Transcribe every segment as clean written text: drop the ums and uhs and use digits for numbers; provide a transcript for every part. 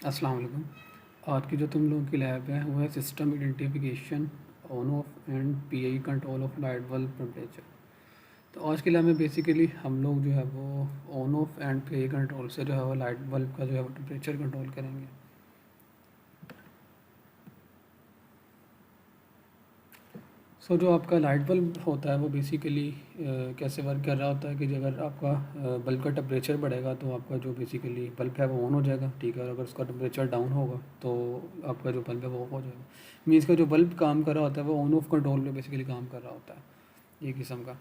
अस्सलाम वालेकुम। आज की जो तुम लोगों की लैब है वो है system identification on off and pi control of light bulb temperature. तो आज के लैब में बेसिकली हम लोग जो है वो on off and pi control से जो है वो लाइट बल्ब का जो है वो टेम्परेचर कंट्रोल करेंगे। सो जो आपका लाइट बल्ब होता है वो बेसिकली कैसे वर्क कर रहा होता है कि अगर आपका बल्ब का टेम्परेचर बढ़ेगा तो आपका जो बेसिकली बल्ब है वो ऑन हो जाएगा, ठीक है। और अगर उसका टेम्परेचर डाउन होगा तो आपका जो बल्ब है वो ऑफ हो जाएगा। मीन्स का जो बल्ब काम कर रहा होता है वो ऑन ऑफ कंट्रोल पे बेसिकली काम कर रहा होता है। ये किस्म का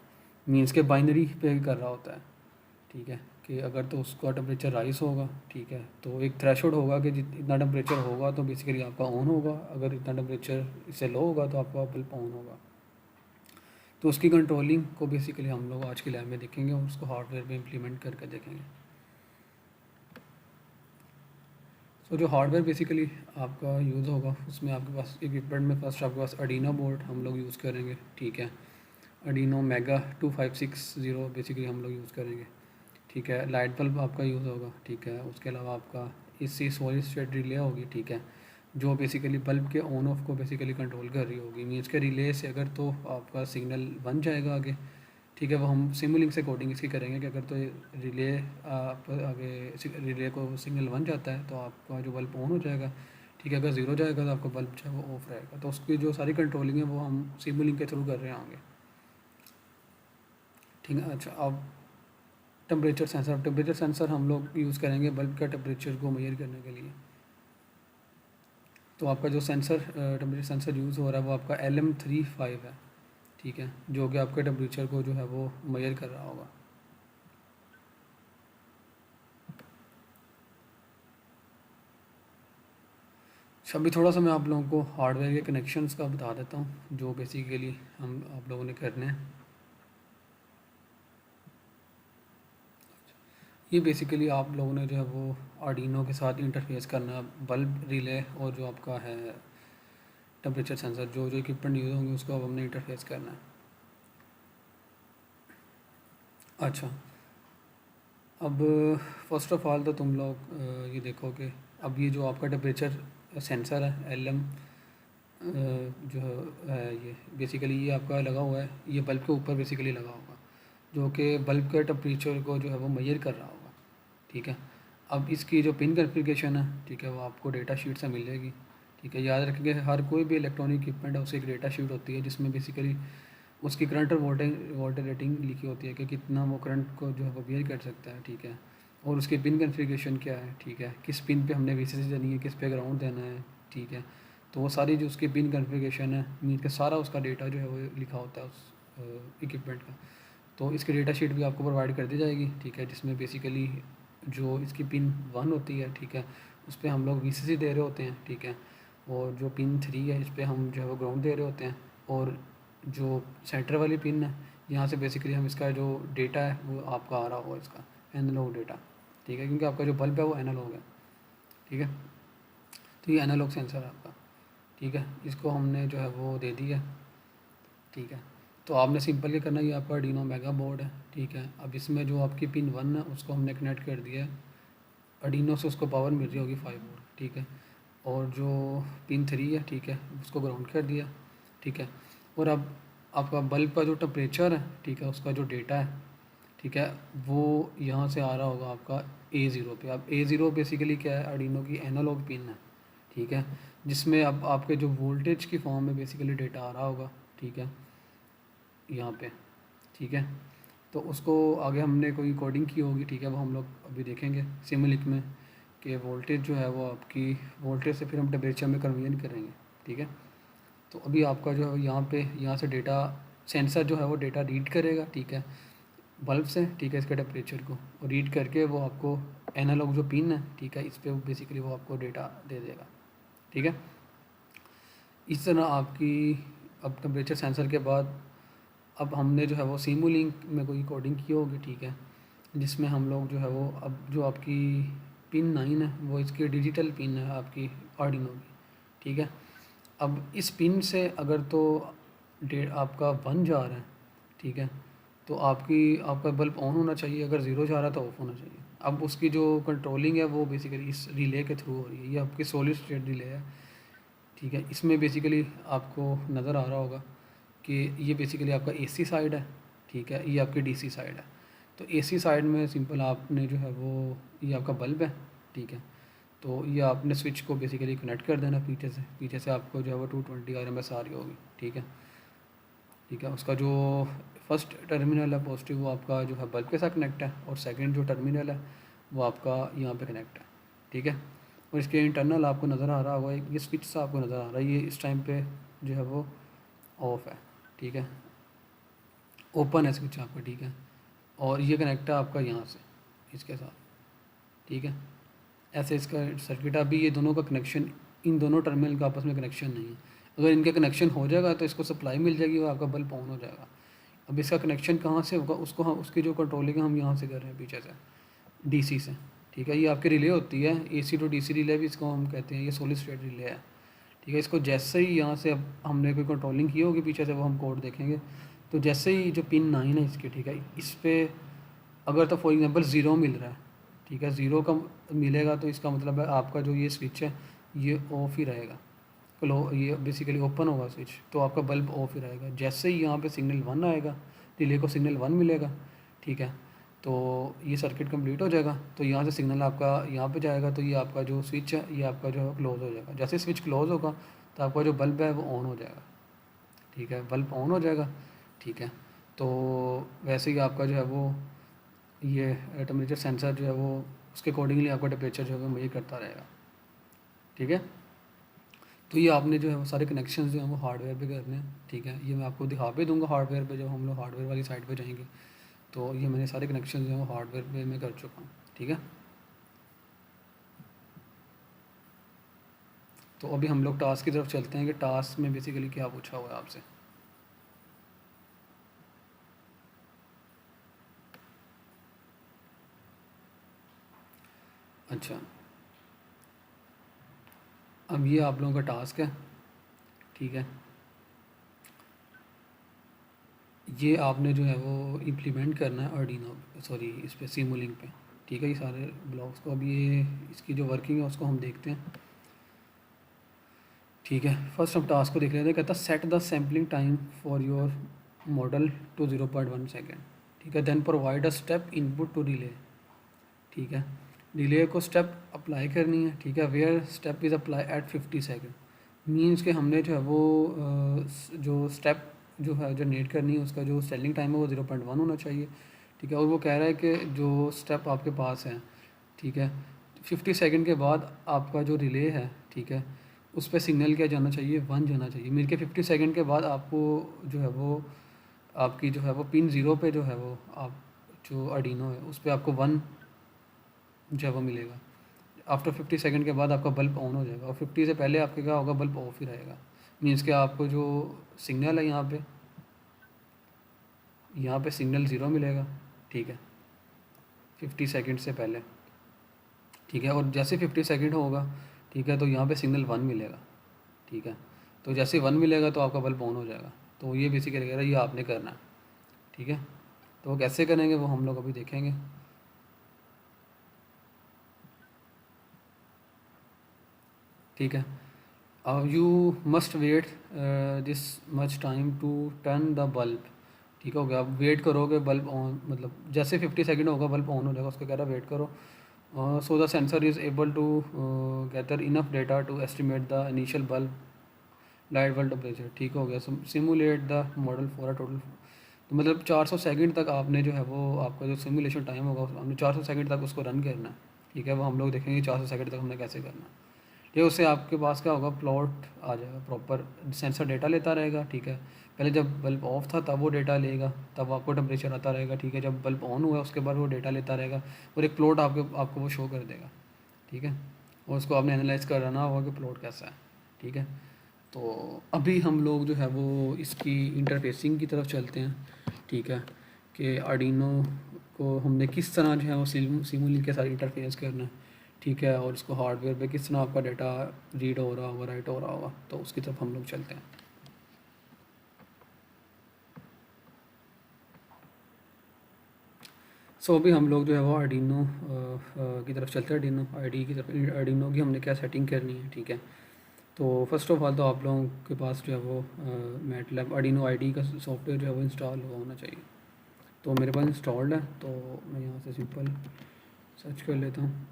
मीन्स के बाइनरी पे कर रहा होता है, ठीक है। कि अगर तो उसका टेम्परेचर राइस होगा, ठीक है, तो एक थ्रेशोल्ड होगा कि इतना टेम्परेचर होगा तो बेसिकली आपका ऑन होगा। अगर इतना टेम्परेचर इससे लो होगा तो आपका बल्ब ऑन होगा। तो उसकी कंट्रोलिंग को बेसिकली हम लोग आज की लैब में देखेंगे और उसको हार्डवेयर में इम्प्लीमेंट करके देखेंगे। तो जो हार्डवेयर बेसिकली आपका यूज़ होगा उसमें आपके पास इक्विपमेंट में फर्स्ट आपके पास अर्डिनो बोर्ड हम लोग यूज़ करेंगे, ठीक है। अर्डिनो मेगा 2560 बेसिकली हम लोग यूज़ करेंगे, ठीक है। लाइट बल्ब आपका यूज़ होगा, ठीक है। उसके अलावा आपका इससे सॉलिड स्टेट रिले होगी, ठीक है, जो बेसिकली बल्ब के ऑन ऑफ को बेसिकली कंट्रोल कर रही होगी। मीन्स के रिले से अगर तो आपका सिग्नल बन जाएगा आगे, ठीक है। वो हम सिमुलिंक से कोडिंग इसकी करेंगे कि अगर तो रिले आप आगे रिले को सिग्नल बन जाता है तो आपका जो बल्ब ऑन हो जाएगा, ठीक है। अगर ज़ीरो जाएगा तो आपका बल्ब जो है वो ऑफ रहेगा। तो उसकी जो सारी कंट्रोलिंग है वो हम सिमुलिंक के थ्रू कर रहे होंगे, ठीक है। अच्छा, अब टेम्परेचर सेंसर हम लोग यूज़ करेंगे बल्ब का टेम्परेचर को मेजर करने के लिए। तो आपका जो टेम्परेचर सेंसर यूज़ हो रहा है वो आपका LM35 है, ठीक है, जो कि आपके टेम्परेचर को जो है वो मेजर कर रहा होगा। अच्छा, अभी थोड़ा सा मैं आप लोगों को हार्डवेयर के कनेक्शंस का बता देता हूँ जो बेसिकली हम आप लोगों ने करने हैं। ये बेसिकली आप लोगों ने जो है वो आर्डिनो के साथ इंटरफेस करना है। बल्ब रिले और जो आपका है टेम्परेचर सेंसर, जो जो इक्विपमेंट यूज़ होंगे उसको अब हमने इंटरफेस करना है। अच्छा, अब फर्स्ट ऑफ ऑल तो तुम लोग ये देखो कि अब ये जो आपका टेम्परेचर सेंसर है LM जो है ये बेसिकली ये आपका लगा हुआ है, ये बल्ब के ऊपर बेसिकली लगा होगा, जो कि बल्ब के टेम्परेचर को जो है वो मेजर कर रहा होगा, ठीक है। अब इसकी जो पिन कॉन्फ़िगरेशन है, ठीक है, वो आपको डेटा शीट से मिल जाएगी, ठीक है। याद रखेंगे हर कोई भी इलेक्ट्रॉनिक इक्विपमेंट है उसकी एक डेटा शीट होती है जिसमें बेसिकली उसकी करंट और वोल्टेज रेटिंग लिखी होती है कि कितना वो करंट को जो है वो बियर कर सकता है, ठीक है। और उसकी पिन कॉन्फ़िगरेशन क्या है, ठीक है, किस पिन पे हमने VCC देनी है, किस पे ग्राउंड देना है, ठीक है। तो वो सारी जो उसकी पिन कॉन्फ़िगरेशन है मीन का सारा उसका डेटा जो है वो लिखा होता है उस इक्विपमेंट का। तो इसकी डेटा शीट भी आपको प्रोवाइड कर दी जाएगी, ठीक है, जिसमें बेसिकली जो इसकी पिन 1 होती है, ठीक है, उस पर हम लोग VCC दे रहे होते हैं, ठीक है। और जो पिन 3 है इस पर हम जो है वो ग्राउंड दे रहे होते हैं। और जो सेंटर वाली पिन है यहाँ से बेसिकली हम इसका जो डेटा है वो आपका आ रहा होगा, इसका एनालॉग डेटा, ठीक है, क्योंकि आपका जो बल्ब है वो एनालॉग है, ठीक है। तो ये एनालॉग सेंसर है आपका, ठीक है। इसको हमने जो है वो दे दिया, ठीक है। तो आपने सिंपल क्या करना है, ये आपका Arduino मेगा बोर्ड है, ठीक है। अब इसमें जो आपकी पिन 1 है उसको हमने कनेक्ट कर दिया है। Arduino से उसको पावर मिल रही होगी 5 वोल्ट, ठीक है। और जो पिन 3 है, ठीक है, उसको ग्राउंड कर दिया, ठीक है। और अब आपका बल्ब का जो टेम्परेचर है, ठीक है, उसका जो डेटा है, ठीक है, वो यहाँ से आ रहा होगा आपका A0 पे। अब A0 बेसिकली क्या है, Arduino की एनालॉग पिन है, ठीक है, जिसमें अब आपके जो वोल्टेज की फॉर्म में बेसिकली डेटा आ रहा होगा, ठीक है, यहाँ पे, ठीक है। तो उसको आगे हमने कोई कोडिंग की होगी, ठीक है, वो हम लोग अभी देखेंगे सिमुलिंक में कि वोल्टेज जो है वो आपकी वोल्टेज से फिर हम टेम्परेचर में कन्वर्जन करेंगे, ठीक है। तो अभी आपका जो है यहाँ पे यहाँ से डेटा सेंसर जो है वो डेटा रीड करेगा, ठीक है, बल्ब से, ठीक है, इसके टेम्परेचर को और रीड करके वो आपको एनालॉग जो पिन है, ठीक है, इस पर बेसिकली वो आपको डेटा दे देगा, ठीक है। इस तरह आपकी अब टेम्परेचर सेंसर के बाद अब हमने जो है वो सिमुलिंक में कोई कोडिंग की होगी, ठीक है, जिसमें हम लोग जो है वो अब जो आपकी पिन 9 है वो इसकी डिजिटल पिन है आपकी आर्डिनो की, ठीक है। अब इस पिन से अगर तो आपका 1 जा रहा है, ठीक है, तो आपका बल्ब ऑन होना चाहिए, अगर ज़ीरो जा रहा है तो ऑफ होना चाहिए, अब उसकी जो कंट्रोलिंग है वो बेसिकली इस रिले के थ्रू हो रही है। ये आपकी सॉलिड स्टेट रिले है, ठीक है। इसमें बेसिकली आपको नज़र आ रहा होगा कि ये बेसिकली आपका एसी साइड है, ठीक है, ये आपकी डीसी साइड है। तो एसी साइड में सिंपल आपने जो है वो, ये आपका बल्ब है, ठीक है। तो ये आपने स्विच को बेसिकली कनेक्ट कर देना पीछे से आपको जो है वो 220 RMS आ रही होगी, ठीक है। ठीक है, उसका जो फर्स्ट टर्मिनल है पॉजिटिव वो आपका जो है बल्ब के साथ कनेक्ट है, और सेकंड जो टर्मिनल है वो आपका यहाँ पे कनेक्ट है, ठीक है। और इसके इंटरनल आपको नज़र आ रहा होगा, ये स्विच सा आपको नज़र आ रहा है, ये इस टाइम पे जो है वो ऑफ है, ठीक है, ओपन है स्विच आपका, ठीक है। और ये कनेक्ट है आपका यहाँ से इसके साथ, ठीक है। ऐसे इसका सर्किट है। अभी ये दोनों का कनेक्शन, इन दोनों टर्मिनल का आपस में कनेक्शन नहीं है। अगर इनके कनेक्शन हो जाएगा तो इसको सप्लाई मिल जाएगी और आपका बल्ब ऑन हो जाएगा। अब इसका कनेक्शन कहाँ से होगा, उसको हम, उसकी जो कंट्रोलिंग है हम यहाँ से कर रहे हैं पीछे से, डीसी से, ठीक है। ये आपकी रिले होती है, एसी टू डीसी रिले भी इसको हम कहते हैं, ये सॉलिड स्टेट रिले है, ठीक है। इसको जैसे ही यहाँ से अब हमने कोई कंट्रोलिंग की होगी पीछे से, वो हम कोड देखेंगे। तो जैसे ही जो पिन 9 है इसकी, ठीक है, इस पर अगर तो फॉर एग्जांपल ज़ीरो मिल रहा है, ठीक है, ज़ीरो का मिलेगा तो इसका मतलब है आपका जो ये स्विच है ये ऑफ ही रहेगा, ये बेसिकली ओपन होगा स्विच, तो आपका बल्ब ऑफ ही रहेगा। जैसे ही यहाँ पे सिग्नल 1 आएगा, रिले को सिग्नल 1 मिलेगा, ठीक है, तो ये सर्किट कंप्लीट हो जाएगा। तो यहाँ से सिग्नल आपका यहाँ पे जाएगा, तो ये आपका जो स्विच है ये आपका जो है क्लोज़ हो जाएगा। जैसे स्विच क्लोज़ होगा तो आपका जो बल्ब है वो ऑन हो जाएगा, ठीक है, बल्ब ऑन हो जाएगा, ठीक है। तो वैसे ही आपका जो है वो ये टेम्परेचर सेंसर जो है वो उसके अकॉर्डिंगली आपका टेम्परेचर जो है वो मेजर करता रहेगा, ठीक है। तो ये आपने जो है वो सारे कनेक्शन जो हैं वो हार्डवेयर पे करने हैं, ठीक है। ये मैं आपको दिखा भी दूंगा हार्डवेयर पे, जब हम लोग हार्डवेयर वाली साइड पे जाएंगे। तो ये मैंने सारे कनेक्शन जो हैं वो हार्डवेयर पे मैं कर चुका हूँ, ठीक है। तो अभी हम लोग टास्क की तरफ चलते हैं कि टास्क में बेसिकली क्या पूछा हुआ है आपसे। अच्छा, अब ये आप लोगों का टास्क है, ठीक है। ये आपने जो है वो इम्प्लीमेंट करना है आर्डिनो, सॉरी इस पे सिमुलिंक पे, ठीक है, ये सारे ब्लॉक्स को। अब ये इसकी जो वर्किंग है उसको हम देखते हैं, ठीक है। फर्स्ट हम टास्क को देख लेते हैं। कहता है set the sampling time for your model to 0.1 second, ठीक है। Then provide a step input to delay, ठीक है। डिले को स्टेप अप्लाई करनी है, ठीक है। Where step is apply at 50 second, means कि हमने जो है वो जो स्टेप जो है जनरेट करनी है उसका जो सेलिंग टाइम है वो 0.1 होना चाहिए, ठीक है। और वो कह रहा है कि जो स्टेप आपके पास है, ठीक है, 50 सेकंड के बाद आपका जो रिले है, ठीक है, उस पर सिग्नल क्या जाना चाहिए, 1 जाना चाहिए। मिल के 50 सेकंड के बाद आपको जो है वो आपकी जो है वो पिन 0 पे जो है वो आप जो आर्डिनो है उस पर आपको 1 जो है वो मिलेगा। आफ्टर 50 सेकंड के बाद आपका बल्ब ऑन हो जाएगा, और 50 से पहले आपके क्या होगा, बल्ब ऑफ ही रहेगा। मीन्स कि आपको जो सिग्नल है यहाँ पे सिग्नल 0 मिलेगा, ठीक है, 50 सेकंड से पहले, ठीक है। और जैसे 50 सेकंड होगा, ठीक है, तो यहाँ पे सिग्नल 1 मिलेगा, ठीक है। तो जैसे 1 मिलेगा तो आपका बल्ब ऑन हो जाएगा। तो ये बेसिकली कह रहा है ये आपने करना है, ठीक है। तो वो कैसे करेंगे वो हम लोग अभी देखेंगे, ठीक है। You must wait this much time to turn the bulb, ठीक हो गया। अब वेट करोगे बल्ब ऑन, मतलब जैसे 50 सेकंड होगा बल्ब ऑन हो जाएगा, उसको कह रहा है वेट करो। So the sensor is able to gather enough data to estimate the initial bulb light bulb temperature, ठीक हो गया। Simulate the model for a total, तो मतलब 400 सेकंड तक आपने जो है वो आपका जो सिमुलेशन टाइम होगा हमने 400 सेकंड तक उसको रन करना है, ठीक है। वो हम लोग देखेंगे 400 सेकंड तक हमने कैसे करना है। ये उससे आपके पास क्या होगा, प्लॉट आ जाएगा, प्रॉपर सेंसर डेटा लेता रहेगा, ठीक है। पहले जब बल्ब ऑफ था तब वो डेटा लेगा, तब आपको टेम्परेचर आता रहेगा, ठीक है। जब बल्ब ऑन हुआ उसके बाद वो डेटा लेता रहेगा और एक प्लॉट आपको वो शो कर देगा, ठीक है। और उसको आपने एनालाइज करना होगा कि प्लॉट कैसा है, ठीक है। तो अभी हम लोग जो है वो इसकी इंटरफेसिंग की तरफ चलते हैं, ठीक है, कि आर्डिनो को हमने किस तरह जो है वो सिमुलिंक के साथ इंटरफेस करना है, ठीक है। और इसको हार्डवेयर पे किस तरह आपका डाटा रीड हो रहा होगा, राइट हो रहा होगा, तो उसकी तरफ हम लोग चलते हैं। सो अभी हम लोग जो है वो आर्डिनो की तरफ चलते हैं, आर्डिनो आईडी की तरफ। आर्डिनो की हमने क्या सेटिंग करनी है, ठीक है। तो फर्स्ट ऑफ ऑल तो आप लोगों के पास जो है वो मैटलैब आर्डिनो आईडी का सॉफ्टवेयर जो है वो इंस्टॉल होना चाहिए। तो मेरे पास इंस्टॉल्ड है, तो मैं यहाँ से सिंपल सर्च कर लेता हूँ।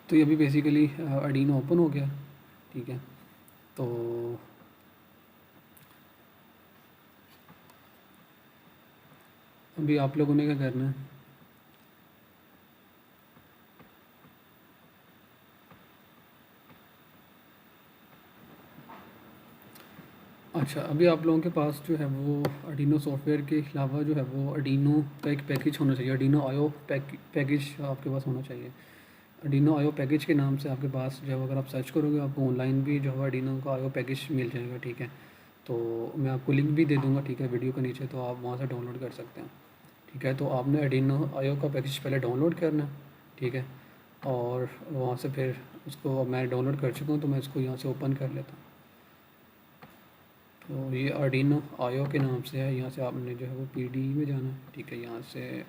तो ये अभी बेसिकली आर्डिनो ओपन हो गया, ठीक है। तो अभी आप लोगों ने क्या करना है, अच्छा अभी आप लोगों के पास जो है वो आर्डिनो सॉफ्टवेयर के अलावा जो है वो आर्डिनो का एक पैकेज होना चाहिए। आर्डिनो आयो पैकेज आपके पास होना चाहिए। आर्डिनो आयो पैकेज के नाम से आपके पास जो है अगर आप सर्च करोगे आपको ऑनलाइन भी जो है आर्डिनो का आयो पैकेज मिल जाएगा, ठीक है। तो मैं आपको लिंक भी दे दूँगा, ठीक है, वीडियो के नीचे, तो आप वहाँ से डाउनलोड कर सकते हैं, ठीक है। तो आपने आर्डिनो आयो का पैकेज पहले डाउनलोड करना है, ठीक है। और वहाँ से फिर उसको मैं डाउनलोड कर चुका हूँ, तो मैं इसको यहाँ से ओपन कर लेता हूँ। तो ये आर्डिनो आयो के नाम से है। यहाँ से आपने जो है वो पीडी में जाना है, ठीक है। यहाँ से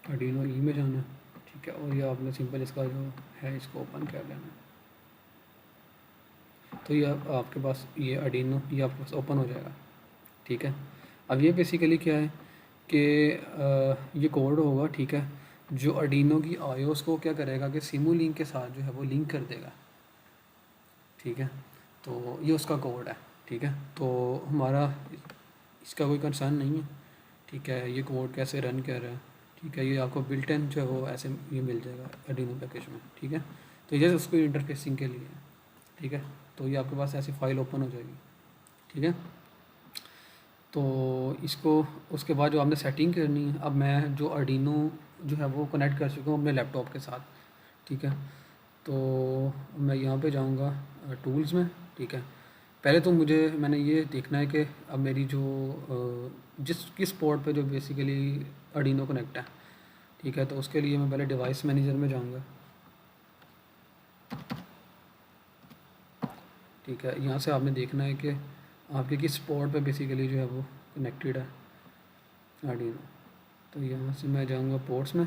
आर्डिनो ई में जाना है, ठीक है। और ये आपने सिंपल इसका जो है इसको ओपन कर लेना है। तो ये आपके पास ये आर्डिनो ये आपके पास ओपन हो जाएगा, ठीक है। अब ये बेसिकली क्या है कि ये कोड होगा, ठीक है, जो आर्डिनो की आयोस को क्या करेगा कि सिमुलिंक के साथ जो है वो लिंक कर देगा, ठीक है। तो ये उसका कोड है, ठीक है। तो हमारा इसका कोई कंसर्न नहीं है, ठीक है। ये कोड कैसे रन कर रहा है, ठीक है, ये आपको बिल्ट इन जो है वो ऐसे ये मिल जाएगा आर्डिनो पैकेज में, ठीक है। तो ये उसको इंटरफेसिंग के लिए है, ठीक है। तो ये आपके पास ऐसी फाइल ओपन हो जाएगी, ठीक है। तो इसको उसके बाद जो आपने सेटिंग करनी है, अब मैं जो आर्डिनो जो है वो कनेक्ट कर चुका हूँ अपने लैपटॉप के साथ, ठीक है। तो मैं यहाँ पे जाऊँगा टूल्स में, ठीक है। पहले तो मैंने ये देखना है कि अब मेरी जो जिस किस पोर्ट पे जो बेसिकली आर्डिनो कनेक्ट है, ठीक है। तो उसके लिए मैं पहले डिवाइस मैनेजर में जाऊँगा, ठीक है। यहाँ से आपने देखना है कि आपके किस पोर्ट पे बेसिकली जो है वो कनेक्टेड है आर्डिनो। तो यहाँ से मैं जाऊँगा पोर्ट्स में।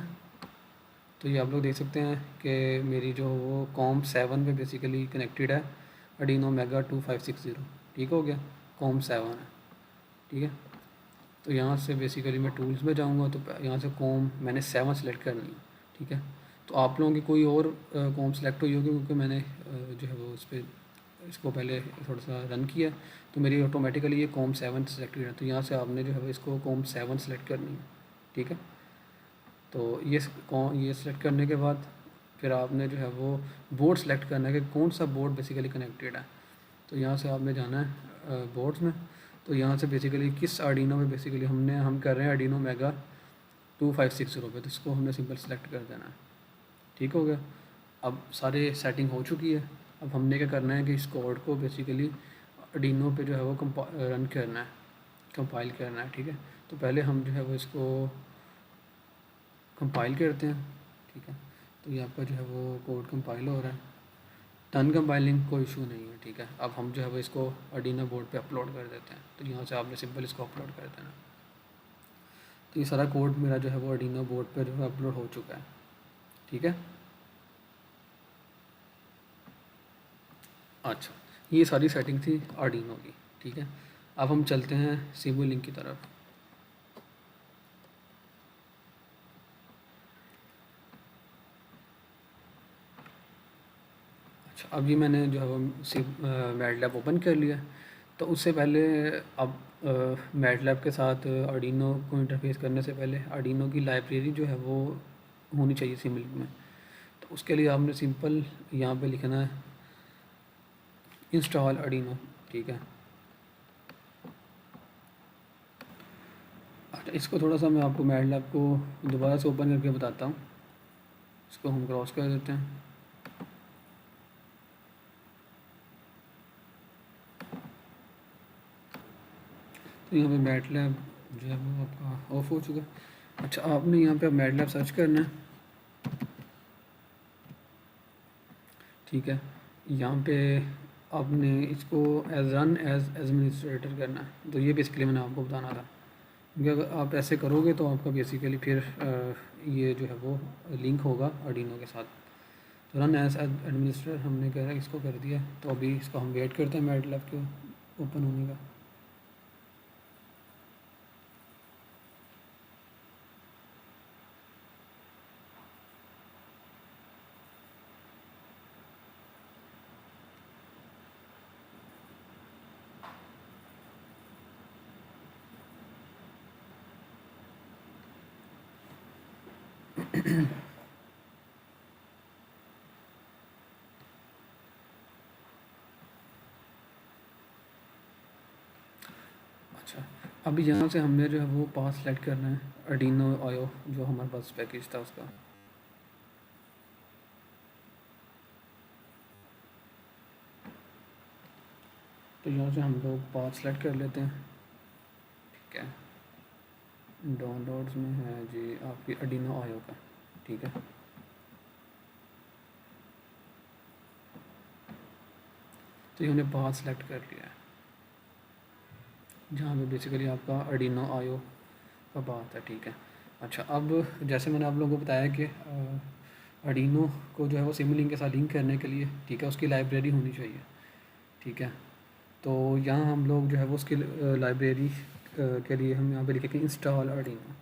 तो ये आप लोग देख सकते हैं कि मेरी जो वो कॉम 7 पे बेसिकली कनेक्टेड है आर्डिनो मेगा 2560, ठीक हो गया, कॉम 7 है, ठीक है। तो यहाँ से बेसिकली मैं टूल्स में जाऊँगा, तो यहाँ से कॉम मैंने 7 सेलेक्ट करनी है, ठीक है। तो आप लोगों की कोई और कॉम सेलेक्ट हुई होगी, क्योंकि मैंने जो है वो उस पर इसको पहले थोड़ा सा रन किया, तो मेरी ऑटोमेटिकली ये कॉम 7 सेलेक्टेड है। तो यहाँ से आपने जो है वो इसको कॉम 7 सेलेक्ट करनी है, ठीक है। तो ये सेलेक्ट करने के बाद फिर आपने जो है वो बोर्ड सेलेक्ट करना है कि कौन सा बोर्ड बेसिकली कनेक्टेड है। तो यहाँ से आपने जाना है बोर्ड्स में। तो यहाँ से बेसिकली किस आर्डिनो में बेसिकली हम कर रहे हैं आर्डिनो मेगा 2560 पे, तो इसको हमने सिंपल सेलेक्ट कर देना है, ठीक हो गया। अब सारे सेटिंग हो चुकी है। अब हमने क्या करना है कि इस कोड को बेसिकली आर्डिनो पे जो है वो रन करना है, कंपाइल करना है, ठीक है। तो पहले हम जो है वो इसको कंपाइल करते हैं, ठीक है। तो ये आपका जो है वो कोड कंपाइल हो रहा है। टर्न कंपाइलिंग कोई इशू नहीं है, ठीक है। अब हम जो है वो इसको आर्डिनो बोर्ड पे अपलोड कर देते हैं। तो यहाँ से आपने सिंपल इसको अपलोड कर देना। तो ये सारा कोड मेरा जो है वो आर्डिनो बोर्ड पे जो है अपलोड हो चुका है, ठीक है। अच्छा, ये सारी सेटिंग थी आर्डिनो की, ठीक है। अब हम चलते हैं सिमुलिंक की तरफ। अच्छा, अभी मैंने जो है वो मैटलैब ओपन कर लिया। तो उससे पहले अब मैटलैब के साथ आर्डिनो को इंटरफेस करने से पहले आर्डिनो की लाइब्रेरी जो है वो होनी चाहिए सिमुलिंक में। तो उसके लिए आपने सिंपल यहाँ पे लिखना है इंस्टॉल आर्डिनो, ठीक है। अच्छा, इसको थोड़ा सा मैं आपको मैटलैब को दोबारा से ओपन करके बताता हूँ। इसको हम क्रॉस कर देते हैं। तो तो यहाँ पे मैटलैब जो है वो आपका ऑफ हो चुका है। अच्छा, आपने यहाँ पे अब मैटलैब सर्च करना है, ठीक है। यहाँ पे आपने इसको रन एज एडमिनिस्ट्रेटर करना है। तो ये बेसिकली मैंने आपको बताना था, क्योंकि अगर आप ऐसे करोगे तो आपका बेसिकली फिर ये जो है वो लिंक होगा आर्डिनो के साथ। तो रन एज एडमिनिस्ट्रेटर हमने इसको कर दिया। तो अभी इसको हम वेट करते हैं मैटलैब के ओपन होने का। अच्छा, अभी यहाँ से हमने जो है वो पाथ सेलेक्ट करना है आर्डिनो आयो, जो हमारे पास पैकेज था उसका। तो यहाँ से हम लोग पाथ सेलेक्ट कर लेते हैं, ठीक है। डाउनलोड्स में है जी आपकी आर्डिनो आयो का, ठीक है। तो ये हमने पाथ सेलेक्ट कर लिया है, जहाँ पे बेसिकली आपका आर्डिनो आयो का बात है, ठीक है। अच्छा, अब जैसे मैंने आप लोगों को बताया कि आर्डिनो को जो है वो सिमुलिंक के साथ लिंक करने के लिए, ठीक है, उसकी लाइब्रेरी होनी चाहिए, ठीक है। तो यहाँ हम लोग जो है वो उसकी लाइब्रेरी के लिए हम यहाँ पे लिखेंगे इंस्टॉल आर्डिनो।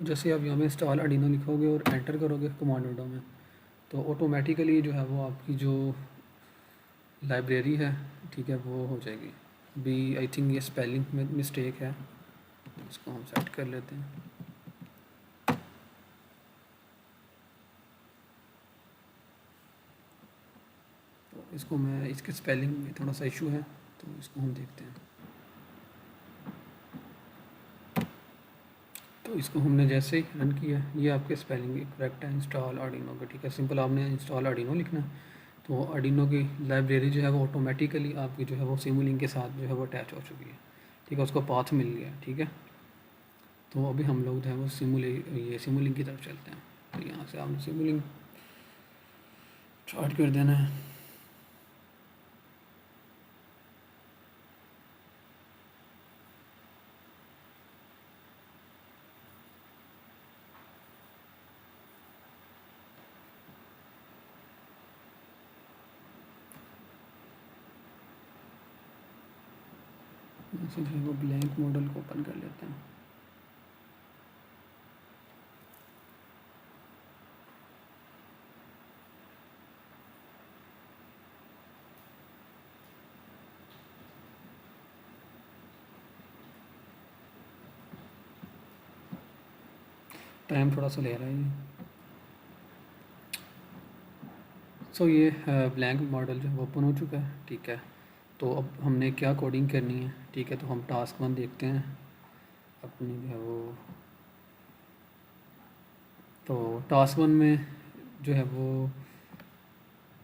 जैसे आप यहाँ पे इंस्टॉल आर्डिनो लिखोगे और एंटर करोगे कमांड विंडो में, तो ऑटोमेटिकली जो है वो आपकी जो लाइब्रेरी है, ठीक है, वो हो जाएगी। भी आई थिंक ये स्पेलिंग में मिस्टेक है, तो इसको हम सेट कर लेते हैं। तो इसको मैं, इसके स्पेलिंग में थोड़ा सा इशू है, तो इसको हम देखते हैं। तो इसको हमने जैसे ही रन किया, ये आपके स्पेलिंग करेक्ट है इंस्टॉल आर्डिनो का, ठीक है। सिंपल आपने इंस्टॉल आर्डिनो लिखना है, तो आर्डिनो की लाइब्रेरी जो है वो ऑटोमेटिकली आपकी जो है वो सिमुलिंक के साथ जो है वो अटैच हो चुकी है, ठीक है। उसको पाथ मिल गया, ठीक है। तो अभी हम लोग जो है वो सिमुलिंक की तरफ चलते हैं। तो यहाँ से आपने सिमुलिंक स्टार्ट कर देना है। यहाँ से जो है वो ब्लैंक मॉडल को ओपन कर लेते हैं। टाइम थोड़ा सा ले रहा है ये। सो ये ब्लैंक मॉडल जो है ओपन हो चुका है, ठीक है। तो अब हमने क्या कोडिंग करनी है, ठीक है। तो हम टास्क 1 देखते हैं अपनी जो है वो। तो टास्क 1 में जो है वो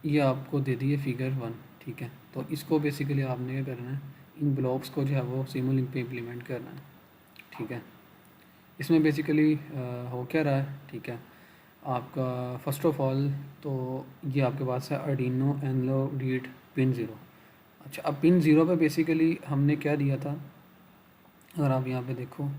ये आपको दे दी है फिगर 1, ठीक है। तो इसको बेसिकली आपने क्या करना है, इन ब्लॉक्स को जो है वो सिमुलिंक पे इम्प्लीमेंट करना है, ठीक है। इसमें बेसिकली हो क्या रहा है, ठीक है। आपका फर्स्ट ऑफ ऑल तो ये आपके पास है आर्डिनो एनलो रीड पिन 0। अच्छा, अब पिन 0 पे बेसिकली हमने क्या दिया था, अगर आप यहाँ पे देखो,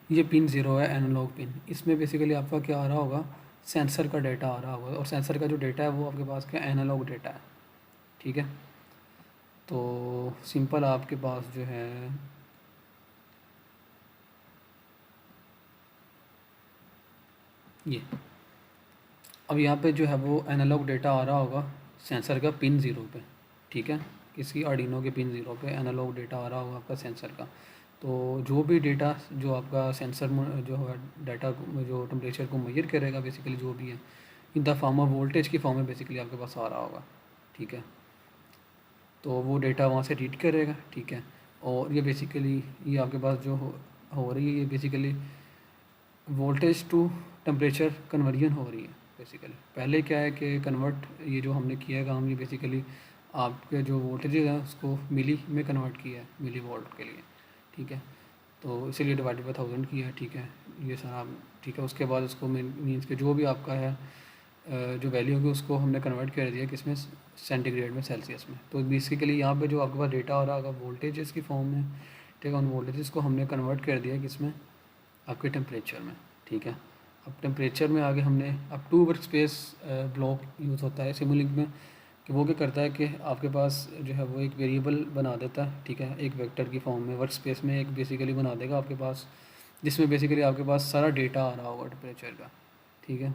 ये पिन 0 है एनालॉग पिन। इसमें बेसिकली आपका क्या आ रहा होगा, सेंसर का डेटा आ रहा होगा, और सेंसर का जो डेटा है वो आपके पास क्या एनालॉग डेटा है, ठीक है। तो सिंपल आपके पास जो है ये, अब यहाँ पे जो है वो एनालॉग डेटा आ रहा होगा सेंसर का पिन 0 पे, ठीक है। किसी आर्डिनो के पिन 0 पे एनालॉग डेटा आ रहा होगा आपका सेंसर का। तो जो भी डेटा जो आपका सेंसर जो है डाटा जो टेम्परेचर को मेजर करेगा बेसिकली जो भी है in the form of voltage की फॉर्म में बेसिकली आपके पास आ रहा होगा। ठीक है, तो वो डेटा वहाँ से रीड करेगा। ठीक है, और ये बेसिकली ये आपके पास जो हो रही है ये basically voltage to temperature conversion हो रही है। बेसिकली पहले क्या है कि कन्वर्ट ये जो हमने किया है काम ये बेसिकली आपके जो वोल्टेज है उसको मिली में कन्वर्ट किया है, मिली वोल्ट के लिए। ठीक है, तो इसीलिए डिवाइडेड बाई 1000 किया है। ठीक है, ये सारा ठीक है। उसके बाद उसको मीन्स के जो भी आपका है जो वैल्यू होगी उसको हमने कन्वर्ट कर दिया किसमें, सेंटीग्रेड में, सेल्सियस में। तो बेसिकली यहाँ पे जो आपके पास डेटा आ रहा होगा वोल्टेजेस की फॉर्म में। ठीक है, उन वोल्टेजेस को हमने कन्वर्ट कर दिया किसमें, आपके टेम्परेचर में। ठीक है, अब टेम्परेचर में आगे हमने अब to workspace block use होता है सिमुलिंक में, कि वो क्या करता है कि आपके पास जो है वो एक वेरिएबल बना देता है। ठीक है, एक वेक्टर की फॉर्म में वर्क स्पेस में एक बेसिकली बना देगा आपके पास, जिसमें बेसिकली आपके पास सारा डेटा आ रहा होगा टेम्परेचर का। ठीक है,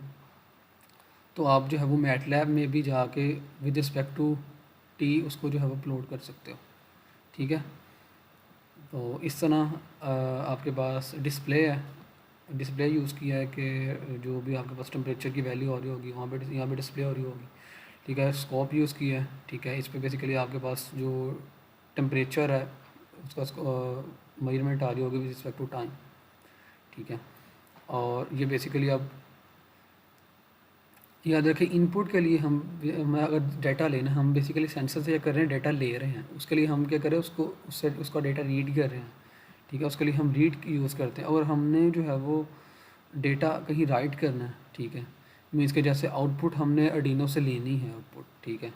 तो आप जो है वो मैटलैब में भी जाके विद रिस्पेक्ट टू टी उसको जो है वो अपलोड कर सकते हो। ठीक है, तो इस तरह आपके पास डिस्प्ले है, डिस्प्ले यूज़ किया है कि जो भी आपके पास टेम्परेचर की वैल्यू हो रही होगी वहाँ पे यहाँ पे डिस्प्ले हो रही होगी। ठीक है, स्कोप यूज़ किया है। ठीक है, इस पे बेसिकली आपके पास जो टेम्परेचर है उसका मेजरमेंट आ रही होगी विद रिस्पेक्ट टू टाइम। ठीक है, और ये बेसिकली अब याद रखें इनपुट के लिए हम अगर डाटा लेना हम बेसिकली सेंसर से क्या कर रहे हैं, डाटा ले रहे हैं, उसके लिए हम क्या करें उसको उससे उसका डाटा रीड कर रहे हैं। ठीक है, उसके लिए हम रीड यूज़ करते हैं। और हमने जो है वो डेटा कहीं राइट करना है। ठीक है, मीन्स के जैसे आउटपुट हमने अर्डिनो से लेनी है आउटपुट। ठीक है,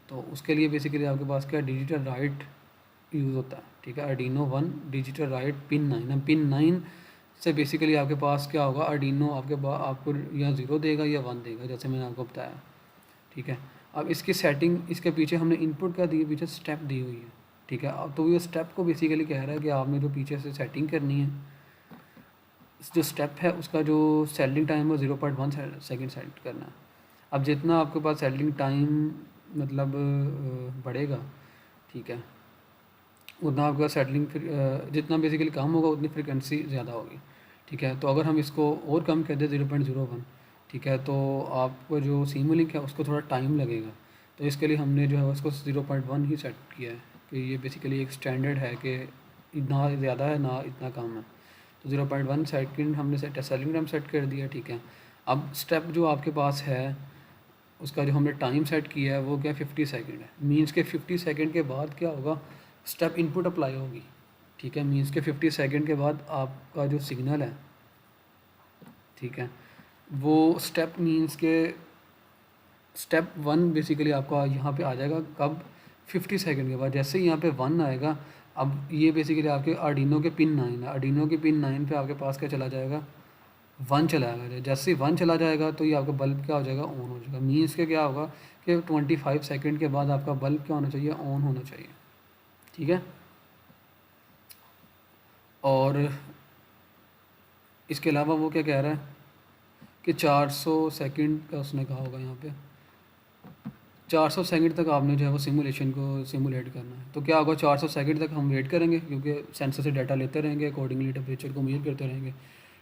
तो उसके लिए बेसिकली आपके पास क्या डिजिटल राइट यूज़ होता है। ठीक है, अर्डिनो 1 डिजिटल राइट पिन 9 है। पिन 9 से बेसिकली आपके पास क्या होगा, अर्डिनो आपके पास आपको या 0 देगा या 1 देगा, जैसे मैंने आपको बताया। ठीक है, अब इसकी सेटिंग इसके पीछे हमने इनपुट का दिए पीछे स्टेप दी हुई है। ठीक है, अब तो ये स्टेप को बेसिकली कह रहा है कि आपने जो पीछे से सेटिंग करनी है, जो स्टेप है उसका जो सेटलिंग टाइम है 0.1 सेकेंड सेट करना है। अब जितना आपके पास सेटलिंग टाइम मतलब बढ़ेगा, ठीक है, उतना आपका सेटलिंग फिर जितना बेसिकली कम होगा उतनी फ्रिक्वेंसी ज़्यादा होगी। ठीक है, तो अगर हम इसको और कम कर दें 0.01, ठीक है, तो आपको जो सिमुलिंक है उसको थोड़ा टाइम लगेगा। तो इसके लिए हमने जो है उसको 0.1 ही सेट किया है कि ये बेसिकली एक स्टैंडर्ड है कि ना ज़्यादा है ना इतना कम है। तो 0.1 सेकेंड हमने सेटलिंग टाइम सेट कर दिया। ठीक है, अब स्टेप जो आपके पास है उसका जो हमने टाइम सेट किया है वो क्या 50 सेकंड है। मीन्स के 50 सेकंड के बाद क्या होगा, स्टेप इनपुट अप्लाई होगी। ठीक है, मीन्स के 50 सेकंड के बाद आपका जो सिग्नल है, ठीक है, वो स्टेप मीन्स के स्टेप 1 बेसिकली आपका यहाँ पे आ जाएगा कब, 50 सेकंड के बाद। जैसे ही यहाँ पे 1 आएगा, अब ये बेसिकली आपके आर्डिनो के पिन 9 है, आर्डिनो के पिन 9 पे आपके पास क्या चला जाएगा, 1 चला जाएगा। जैसे ही 1 चला जाएगा तो ये आपका बल्ब क्या हो जाएगा, ऑन हो जाएगा। मीन्स के क्या होगा कि 25 सेकंड के बाद आपका बल्ब क्या होना चाहिए, ऑन होना चाहिए। ठीक है, और इसके अलावा वो क्या कह रहा है कि 400 सेकंड का उसने कहा होगा यहाँ पे, 400 सेकंड तक आपने जो है वो सिमुलेशन को सिमुलेट करना है। तो क्या होगा, 400 सेकंड तक हम वेट करेंगे क्योंकि सेंसर से डाटा लेते रहेंगे, अकॉर्डिंगली टेम्परेचर को मेजर करते रहेंगे।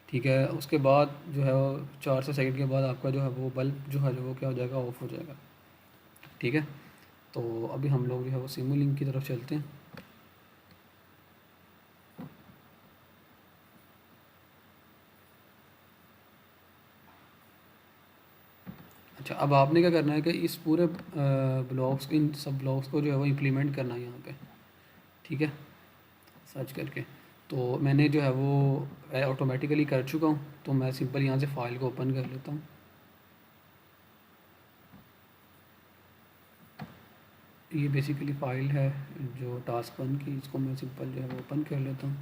ठीक है, उसके बाद जो है वो 400 सेकंड के बाद आपका जो है वो बल्ब जो है वो क्या हो जाएगा, ऑफ हो जाएगा। ठीक है, तो अभी हम लोग जो है वो सिमुलिंक की तरफ चलते हैं। अच्छा, अब आपने क्या करना है कि इस पूरे ब्लॉक्स इन सब ब्लॉक्स को जो है वो इम्प्लीमेंट करना है यहाँ पे। ठीक है, सर्च करके तो मैंने जो है वो ऑटोमेटिकली कर चुका हूँ। तो मैं सिंपल यहाँ से फ़ाइल को ओपन कर लेता हूँ। ये बेसिकली फ़ाइल है जो टास्क 1 की, इसको मैं सिंपल जो है वो ओपन कर लेता हूँ।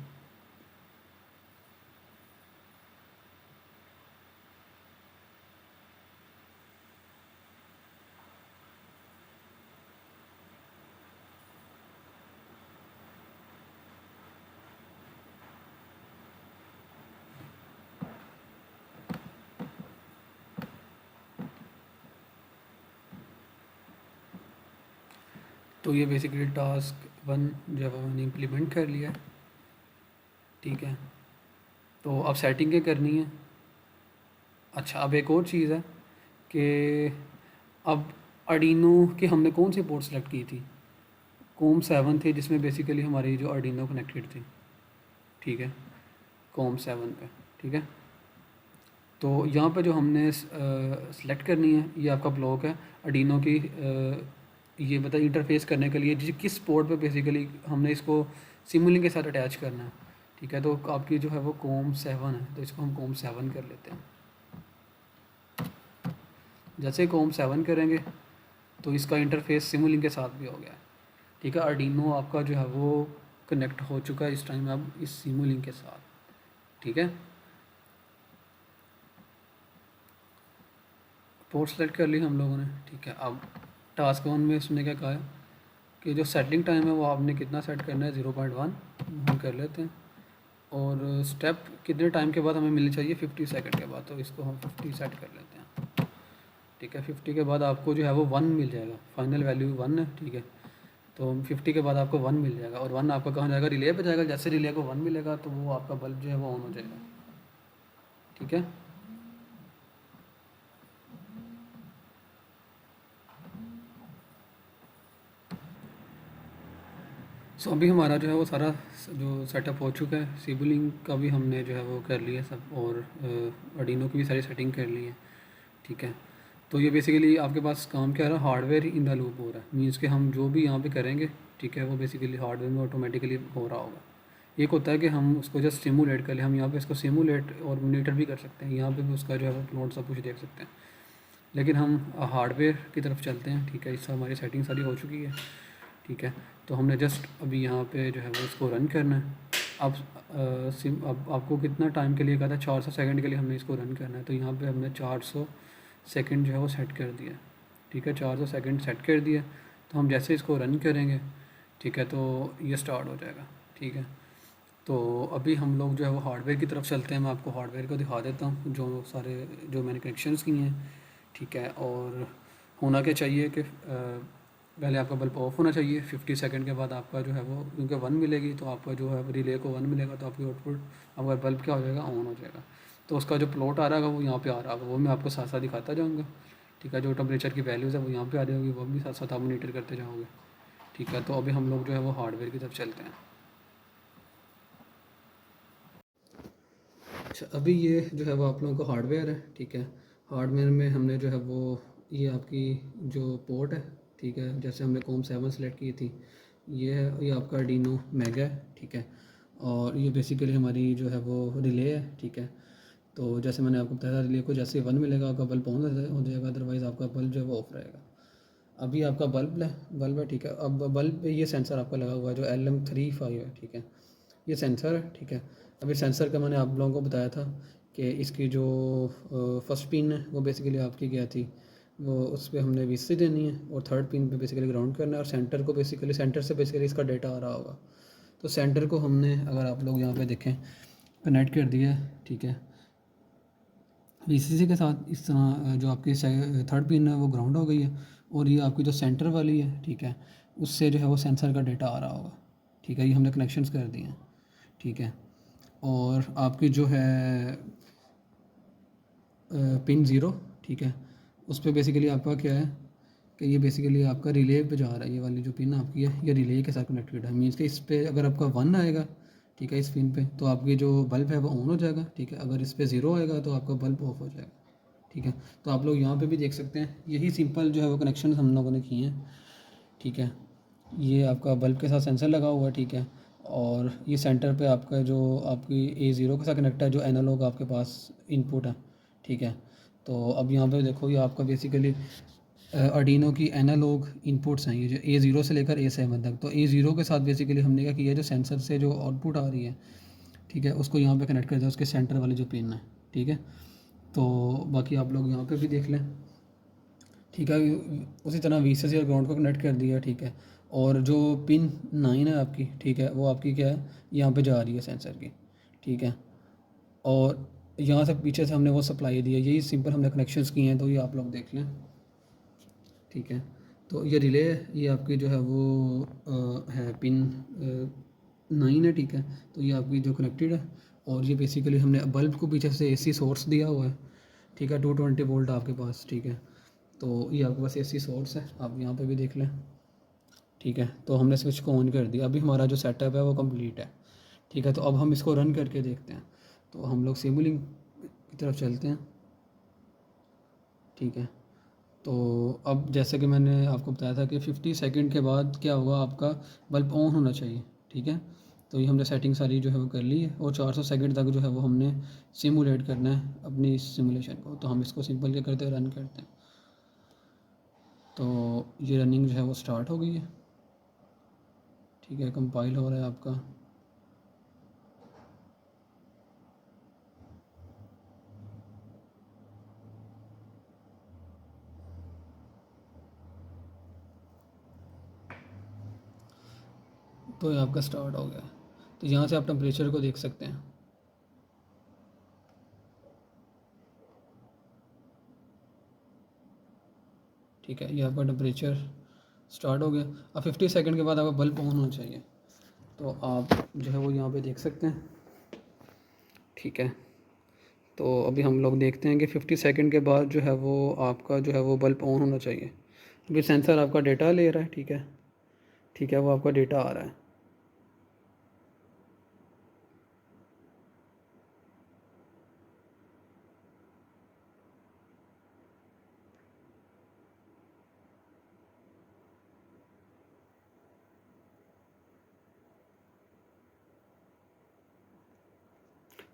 तो ये बेसिकली टास्क 1 जो है वो मैंने इम्प्लीमेंट कर लिया है। ठीक है। तो अब सेटिंग क्या करनी है? अच्छा, अब एक और चीज़ है कि अब आर्डिनो के हमने कौन सी पोर्ट सेलेक्ट की थी? कॉम 7 थी, जिसमें बेसिकली हमारी जो आर्डिनो कनेक्टेड थी। ठीक है, कॉम 7 पे। ठीक है, तो यहाँ पे जो हमने सेलेक्ट करनी है, ये आपका ब्लॉक है आर्डिनो की। ये बता इंटरफेस करने के लिए किस पोर्ट पे बेसिकली हमने इसको सिमुलिंक के साथ अटैच करना है। ठीक है, तो आपकी जो है वो कॉम 7 है, तो इसको हम कॉम 7 कर लेते हैं। जैसे कॉम 7 करेंगे तो इसका इंटरफेस सिमुलिंक के साथ भी हो गया है। ठीक है, आर्डिनो आपका जो है वो कनेक्ट हो चुका है इस टाइम अब इस सिमुलिंक के साथ। ठीक है, पोर्ट सेलेक्ट कर ली हम लोगों ने। ठीक है, अब टास्क 1 में उसने क्या कहा है कि जो सेटलिंग टाइम है वो आपने कितना सेट करना है, 0.1 हम कर लेते हैं। और स्टेप कितने टाइम के बाद हमें मिलनी चाहिए, 50 सेकंड के बाद, तो इसको हम 50 सेट कर लेते हैं। ठीक है, 50 के बाद आपको जो है वो 1 मिल जाएगा, फाइनल वैल्यू 1 है। ठीक है, तो 50 के बाद आपको 1 मिल जाएगा, और 1 आपका कहाँ जाएगा, रिले पे जाएगा। जैसे रिले को 1 मिलेगा तो वो आपका बल्ब जो है वो ऑन हो जाएगा। ठीक है, सो अभी हमारा जो है वो सारा जो सेटअप हो चुका है। सिबलिंग का भी हमने जो है वो कर लिया सब, और आर्डिनो की भी सारी सेटिंग कर ली है। ठीक है, तो ये बेसिकली आपके पास काम क्या रहा है, हार्डवेयर इन द लूप हो रहा है। मीन्स कि हम जो भी यहाँ पे करेंगे, ठीक है, वो बेसिकली हार्डवेयर में ऑटोमेटिकली हो रहा होगा। एक होता है कि हम उसको जस्ट सिमुलेट कर लें, हम यहाँ पे इसको सिमुलेट और मॉनिटर भी कर सकते हैं, यहाँ पे भी उसका जो है वो प्लॉट सब कुछ देख सकते हैं। लेकिन हम हार्डवेयर की तरफ चलते हैं। ठीक है, इससे हमारी सेटिंग सारी हो चुकी है। ठीक है, तो हमने जस्ट अभी यहाँ पे जो है वो इसको रन करना है। अब अब आपको कितना टाइम के लिए कहा था, 400 सेकंड के लिए हमने इसको रन करना है। तो यहाँ पे हमने 400 सेकंड जो है वो सेट कर दिया। ठीक है, 400 सेकंड सेट कर दिया। तो हम जैसे इसको रन करेंगे, ठीक है, तो ये स्टार्ट हो जाएगा। ठीक है, तो अभी हम लोग जो है वो हार्डवेयर की तरफ चलते हैं। मैं आपको हार्डवेयर को दिखा देता हूँ, जो सारे जो मैंने कनेक्शंस किए हैं। ठीक है, और होना क्या चाहिए कि पहले आपका बल्ब ऑफ होना चाहिए। 50 सेकंड के बाद आपका जो है वो, क्योंकि 1 मिलेगी तो आपका जो है रिले को 1 मिलेगा, तो आपकी आउटपुट आपका बल्ब क्या हो जाएगा, ऑन हो जाएगा। तो उसका जो प्लॉट आ रहा है वो यहाँ पे आ रहा होगा, वो मैं आपको साथ साथ दिखाता जाऊँगा। ठीक है, जो टेम्परेचर की वैल्यूज़ है वो यहाँ पे आ रही होगी, वो भी साथ साथ आप मॉनिटर करते जाओगे। ठीक है, तो अभी हम लोग जो है वो हार्डवेयर की तरफ चलते हैं। अच्छा, अभी ये जो है वो आप लोगों का हार्डवेयर है। ठीक है, हार्डवेयर में हमने जो है वो ये आपकी जो पोर्ट है, ठीक है, जैसे हमने कॉम 7 सेलेक्ट की थी, ये है, ये आपका आर्डिनो मेगा है। ठीक है, और ये बेसिकली हमारी जो है वो रिले है। ठीक है, तो जैसे मैंने आपको बताया, रिले को जैसे 1 मिलेगा आपका बल्ब ऑन हो जाएगा, अदरवाइज़ आपका बल्ब जो है वो ऑफ रहेगा। अभी आपका बल्ब है। ठीक है, अब बल्ब पे ये सेंसर आपका लगा हुआ है जो LM35 है। ठीक है, ये सेंसर है। ठीक है, अभी सेंसर का मैंने आप लोगों को बताया था कि इसकी जो फर्स्ट पिन है वो बेसिकली आपकी क्या थी, वो उस पर हमने VCC देनी है, और थर्ड पिन पे बेसिकली ग्राउंड करना है, और सेंटर को बेसिकली सेंटर से बेसिकली इसका डेटा आ रहा होगा। तो सेंटर को हमने, अगर आप लोग यहाँ पे देखें, कनेक्ट कर दिया है। ठीक है, VCC के साथ इस तरह जो आपकी थर्ड पिन है वो ग्राउंड हो गई है, और ये आपकी जो सेंटर वाली है, ठीक है, उससे जो है वो सेंसर का डेटा आ रहा होगा। ठीक है, ये हमने कनेक्शंस कर दिए हैं। ठीक है, और आपकी जो है पिन 0, ठीक है, उस पर बेसिकली आपका क्या है कि ये बेसिकली आपका रिले पे जा रहा है। ये वाली जो पिन आपकी है ये रिले के साथ कनेक्टेड है। मीन्स कि इस पर अगर आपका 1 आएगा, ठीक है, इस पिन पे, तो आपकी जो बल्ब है वो ऑन हो जाएगा। ठीक है, अगर इस पर 0 आएगा तो आपका बल्ब ऑफ हो जाएगा। ठीक है, तो आप लोग यहाँ पे भी देख सकते हैं, यही सिंपल जो है वो कनेक्शन हम लोगों ने किए हैं। ठीक है, ये आपका बल्ब के साथ सेंसर लगा हुआ है। ठीक है, और ये सेंटर पे आपका जो आपकी A0 के साथ कनेक्ट है, जो एनालॉग आपके पास इनपुट है। ठीक है, तो अब यहाँ पे देखो, ये आपका बेसिकली आर्डिनो की एनालॉग इनपुट्स हैं, ये जो A0 से लेकर A7 तक। तो A0 के साथ बेसिकली हमने क्या किया, जो सेंसर से जो आउटपुट आ रही है, ठीक है, उसको यहाँ पे कनेक्ट कर दिया, उसके सेंटर वाली जो पिन है। ठीक है, तो बाकी आप लोग यहाँ पे भी देख लें। ठीक है, उसी तरह VCC और ग्राउंड को कनेक्ट कर दिया। ठीक है, और जो पिन 9 है आपकी, ठीक है, वो आपकी क्या है, यहाँ पे जा रही है सेंसर की। ठीक है, और यहाँ से पीछे से हमने वो सप्लाई दी है। यही सिंपल हमने कनेक्शंस किए हैं, तो ये आप लोग देख लें। ठीक है, तो ये रिले, ये आपकी जो है वो है पिन 9 है, ठीक है। तो ये आपकी जो कनेक्टेड है, और ये बेसिकली हमने बल्ब को पीछे से एसी सोर्स दिया हुआ है, ठीक है, 220 वोल्ट आपके पास, ठीक है। तो ये आपके पास एसी सोर्स है, आप यहाँ पे भी देख लें, ठीक है। तो हमने स्विच को ऑन कर दिया, अभी हमारा जो सेटअप है वो कंप्लीट है, ठीक है। तो अब हम इसको रन करके देखते हैं। तो हम लोग सिमुलिंक की तरफ चलते हैं, ठीक है। तो अब जैसे कि मैंने आपको बताया था कि 50 सेकंड के बाद क्या होगा, आपका बल्ब ऑन होना चाहिए, ठीक है। तो ये हमने सेटिंग सारी जो है वो कर ली है, और 400 सेकंड तक जो है वो हमने सिमुलेट करना है अपनी सिमुलेशन को। तो हम इसको सिंपल क्या करते हैं, रन करते हैं। तो ये रनिंग जो है वो स्टार्ट हो गई है, ठीक है, कंपाइल हो रहा है आपका। तो ये आपका स्टार्ट हो गया। तो यहाँ से आप टेम्परेचर को देख सकते हैं, ठीक है। ये आपका टेम्परेचर स्टार्ट हो गया। अब 50 सेकंड के बाद आपका बल्ब ऑन होना चाहिए। तो आप जो है वो यहाँ पे देख सकते हैं, ठीक है। तो अभी हम लोग देखते हैं कि 50 सेकंड के बाद जो है वो आपका जो है वो बल्ब ऑन होना चाहिए। अभी सेंसर आपका डेटा ले रहा है, ठीक है, ठीक है, वो आपका डेटा आ रहा है।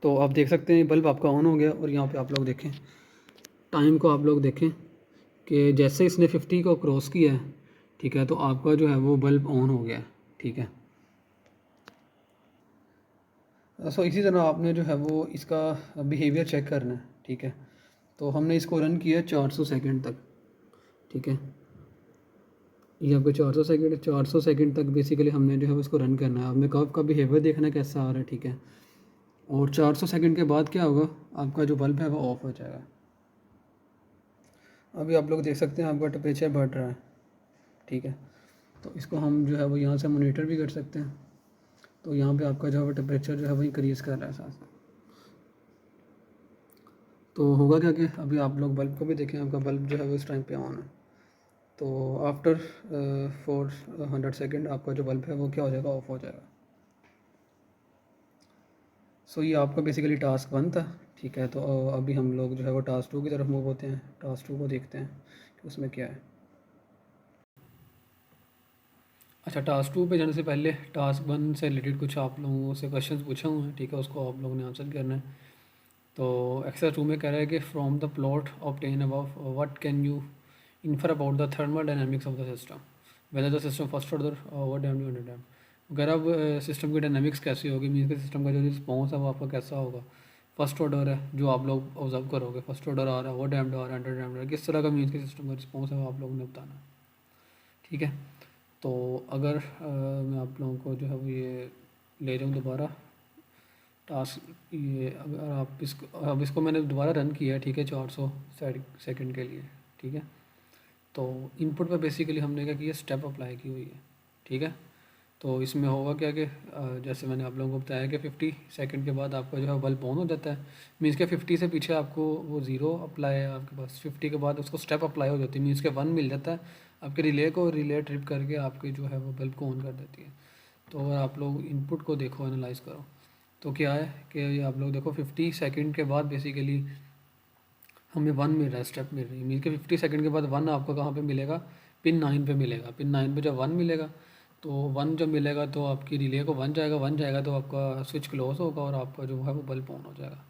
तो आप देख सकते हैं बल्ब आपका ऑन हो गया, और यहाँ पे आप लोग देखें टाइम को, आप लोग देखें कि जैसे इसने 50 को क्रॉस किया है, ठीक है, तो आपका जो है वो बल्ब ऑन हो गया है, ठीक है। सो इसी तरह आपने जो है वो इसका बिहेवियर चेक करना है, ठीक है। तो हमने इसको रन किया 400 सेकंड तक, ठीक है। ये आपको 400 सेकंड तक बेसिकली हमने जो है उसको रन करना है। हमें कब का बिहेवियर देखना है कैसा आ रहा है, ठीक है। और 400 सेकंड के बाद क्या होगा, आपका जो बल्ब है वो ऑफ हो जाएगा। अभी आप लोग देख सकते हैं आपका टेम्परेचर बढ़ रहा है, ठीक है। तो इसको हम जो है वो यहाँ से मॉनिटर भी कर सकते हैं। तो यहाँ पे आपका जो है टेम्परेचर जो है वो इंक्रीज़ कर रहा है साथ साथ। तो होगा क्या कि अभी आप लोग बल्ब को भी देखें, आपका बल्ब जो है वो इस टाइम पे ऑन है। तो आफ्टर 400 सेकेंड आपका जो बल्ब है वो क्या हो जाएगा, ऑफ हो जाएगा। सो ये आपका बेसिकली टास्क 1 था, ठीक है। तो अभी हम लोग जो है वो टास्क 2 की तरफ मूव होते हैं। टास्क 2 को देखते हैं कि उसमें क्या है। अच्छा, टास्क 2 पे जाने से पहले टास्क 1 से रिलेटेड कुछ आप लोगों से क्वेश्चंस पूछे हुए हैं, ठीक है, उसको आप लोगों ने आंसर करना है। तो एक्सरसाइज 2 में कह रहा है कि from the plot obtain above what can you infer about the thermodynamics of the system, whether the system first order over damped under damped. अगर अब सिस्टम की डायनामिक्स कैसी होगी, मीन्स के सिस्टम का जो रिस्पॉन्स है वो आपका कैसा होगा। फर्स्ट ऑर्डर है जो आप लोग ऑब्जर्व करोगे, फर्स्ट ऑर्डर आ रहा है, ओवर डैम्ड आ रहा है, अंडर डैम्ड आ रहा है, किस तरह का मीन्स के सिस्टम का रिस्पॉन्स है वो आप लोगों ने बताना है, ठीक है। तो अगर मैं आप लोगों को जो है वो ये ले जाऊँ दोबारा टास्क, ये अगर आप इसको, अब इसको मैंने दोबारा रन किया है, ठीक है, 400 सेकंड के लिए, ठीक है। तो इनपुट पे बेसिकली हमने क्या किया, स्टेप अप्लाई की हुई है, ठीक है। तो इसमें होगा क्या कि जैसे मैंने आप लोगों को बताया कि 50 सेकंड के बाद आपका जो है बल्ब ऑन हो जाता है। मीन्स के 50 से पीछे आपको वो ज़ीरो अप्लाई है आपके पास, 50 के बाद उसको स्टेप अप्लाई हो जाती है, मीन्स के 1 मिल जाता है आपके रिले को, रिले ट्रिप करके आपके जो है वो बल्ब को ऑन कर देती है। तो अगर आप लोग इनपुट को देखो, एनालाइज करो, तो क्या है कि आप लोग देखो 50 सेकंड के बाद बेसिकली हमें 1 मिल रहा है, स्टेप मिल रही है। मीन के 50 सेकंड के बाद 1 आपको कहाँ पे मिलेगा, पिन 9 पे मिलेगा। पिन 9 पे जब 1 मिलेगा, तो 1 जब मिलेगा तो आपकी रिले को 1 जाएगा, 1 जाएगा तो आपका स्विच क्लोज होगा और आपका जो है वो बल्ब ऑन हो जाएगा,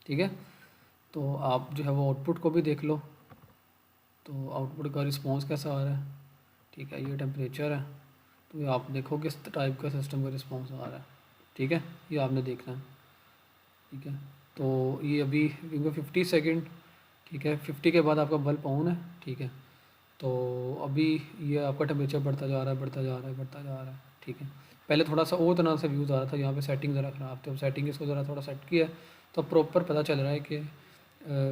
ठीक है। तो आप जो है वो आउटपुट को भी देख लो, तो आउटपुट का रिस्पॉन्स कैसा आ रहा है, ठीक है। ये टेम्परेचर है, तो ये आप देखो किस टाइप का सिस्टम का रिस्पॉन्स आ रहा है, ठीक है, ये आपने देखना है, ठीक है। तो ये अभी 50 सेकंड, ठीक है, 50 के बाद आपका बल्ब ऑन है, ठीक है। तो अभी ये आपका टेम्परेचर बढ़ता जा रहा है, बढ़ता जा रहा है, बढ़ता जा रहा है, ठीक है। पहले थोड़ा सा और तरह से व्यूज़ आ रहा था, यहाँ पे सेटिंग ज़रा ख़राब थी, अब सेटिंग इसको ज़रा थोड़ा सेट किया है, तो प्रॉपर पता चल रहा है कि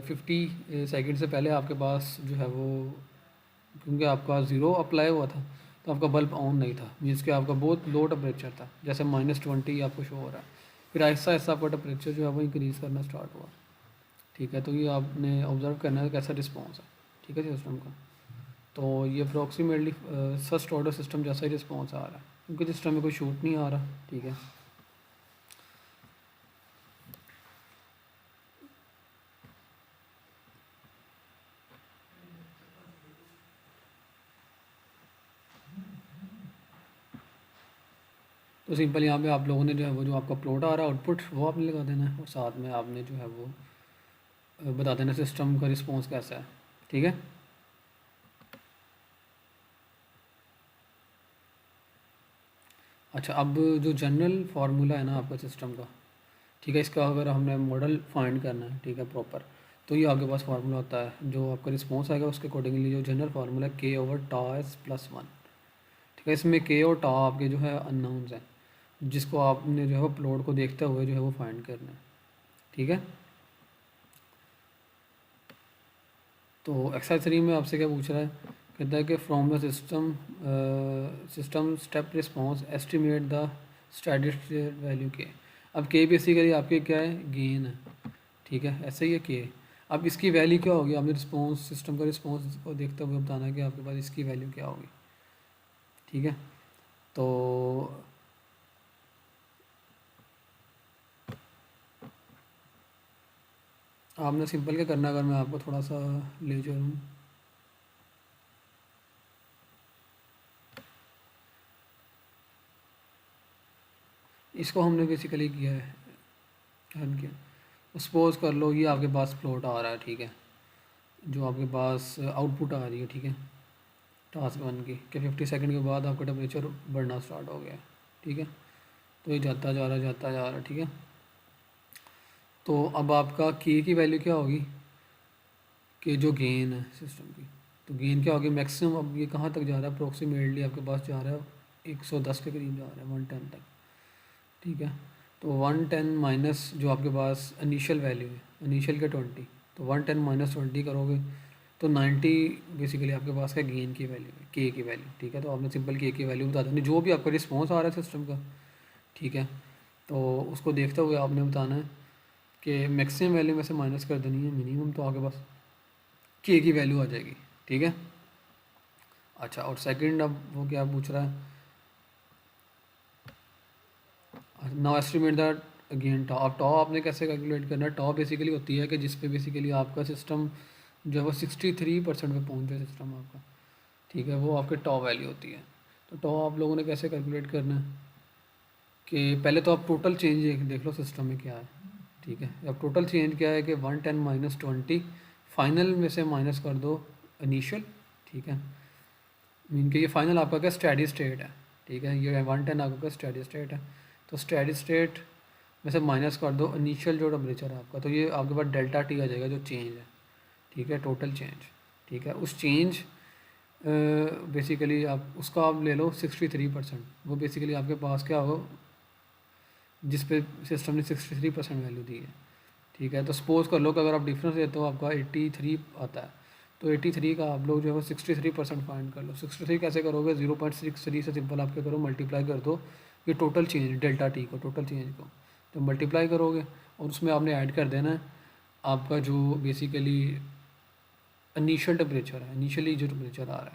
50 सेकंड से पहले आपके पास जो है वो, क्योंकि आपका ज़ीरो अप्लाई हुआ था, तो आपका बल्ब ऑन नहीं था, मीन्स कि आपका बहुत लो टेम्परेचर था, जैसे -20 आपको शो हो रहा है। फिर आहिस्ता आहिस्ता आपका टेम्परेचर जो है वो इंक्रीज़ करना स्टार्ट हुआ। ठीक है, तो ये आपने ऑब्ज़र्व करना है कैसा रिस्पॉन्स है। ठीक है सिस्टम का। तो ये अप्रॉक्सीमेटली फर्स्ट ऑर्डर सिस्टम जैसा ही रिस्पॉन्स आ रहा है, क्योंकि सिस्टम में कोई शूट नहीं आ रहा। ठीक है, तो सिंपल यहाँ पे आप लोगों ने जो है वो जो आपका प्लॉट आ रहा है आउटपुट वो आपने लगा देना है, और साथ में आपने जो है वो बता देना सिस्टम का रिस्पॉन्स कैसा है। ठीक है, अच्छा अब जो जनरल फार्मूला है ना आपका सिस्टम का, ठीक है, इसका अगर हमने मॉडल फाइंड करना है, ठीक है, प्रॉपर, तो ये आपके पास फार्मूला होता है, जो आपका रिस्पॉन्स आएगा उसके अकॉर्डिंगली जो जनरल फार्मूला है K/τ/1। ठीक है, इसमें K और टाउ आपके जो है अननोन्स हैं, जिसको आपने जो है वो प्लॉट को देखते हुए जो है वो फाइंड करना है। ठीक है, तो एक्सरसाइज 3 में आपसे क्या पूछ रहा है, कहता है कि from the system step response estimate the steady state value के। अब के बेसिकली आपके क्या है, गेन है। ठीक है, ऐसे ही है के। अब इसकी वैल्यू क्या होगी, आपने रिस्पॉन्स सिस्टम का रिस्पॉन्स को देखते हुए बताना है कि आपके पास इसकी वैल्यू क्या होगी। ठीक है, तो आपने सिंपल क्या करना है, अगर मैं आपको थोड़ा सा ले चलूँ, इसको हमने बेसिकली किया है, हल किया। सपोज कर लो ये आपके पास प्लॉट आ रहा है, ठीक है, जो आपके पास आउटपुट आ रही है, ठीक है, टास्क 1 की, कि 50 सेकंड के बाद आपका टेम्परेचर बढ़ना स्टार्ट हो गया है। ठीक है, तो ये जाता जा रहा है, जाता जा रहा है। ठीक है, तो अब आपका के की वैल्यू क्या होगी, कि जो गेन है सिस्टम की, तो गेन क्या होगी मैक्सिमम, अब ये कहाँ तक जा रहा है, अप्रोक्सीमेटली आपके पास जा रहा है 110 के करीब जा रहा है, 110 तक। ठीक है, तो 110 माइनस जो आपके पास इनिशियल वैल्यू है, इनिशियल के 20, तो 110 माइनस 20 करोगे तो 90 बेसिकली आपके पास का गेन की वैल्यू है, के की वैल्यू। ठीक है, तो आपने सिंपल के की वैल्यू बता देनी, जो भी आपका रिस्पॉन्स आ रहा है सिस्टम का। ठीक है, तो उसको देखते हुए आपने बताना है कि मैक्सिमम वैल्यू में से माइनस कर देनी है मिनिमम, तो आपके पास के की वैल्यू आ जाएगी। ठीक है, अच्छा, और सेकंड अब वो क्या पूछ रहा है, नाउ एस्टिमेट दैट अगेन टॉ। अब टॉ आपने कैसे कैलकुलेट करना है, टॉ बेसिकली होती है कि जिस पे बेसिकली आपका सिस्टम जो है वो 63% पे पहुंच जाए सिस्टम आपका। ठीक है, वो आपके टॉ वैल्यू होती है। तो टॉ आप लोगों ने कैसे कैलकुलेट करना है, कि पहले तो आप टोटल चेंज देख लो सिस्टम में क्या है। ठीक है, अब टोटल चेंज क्या है कि 110 माइनस 20, फाइनल में से माइनस कर दो इनिशियल। ठीक है, मीन कि ये फाइनल आपका क्या स्टेडी स्टेट है। ठीक है, ये 110 आपका स्टेडी स्टेट है, तो स्टेडी स्टेट में से माइनस कर दो इनिशियल जो टेम्परेचर है आपका, तो ये आपके पास डेल्टा टी आ जाएगा जो चेंज है। ठीक है, टोटल चेंज। ठीक है, उस चेंज बेसिकली आप उसका आप ले लो 63%, वो बेसिकली आपके पास क्या हो जिस पे सिस्टम ने 63% वैल्यू दी है। ठीक है, तो सपोज़ कर लो कि अगर आप डिफरेंस देते हो आपका 83 आता है, तो 83 का आप लोग जो है वो 63% फाइंड कर लो। 63 कैसे करोगे, 0.63 से सिंपल आप क्या करो मल्टीप्लाई कर दो ये टोटल चेंज डेल्टा टी को, टोटल चेंज को, तो मल्टीप्लाई करोगे और उसमें आपने ऐड कर देना है आपका जो बेसिकली इनिशियल टेम्परेचर है, इनिशियली जो टेम्परेचर आ रहा है।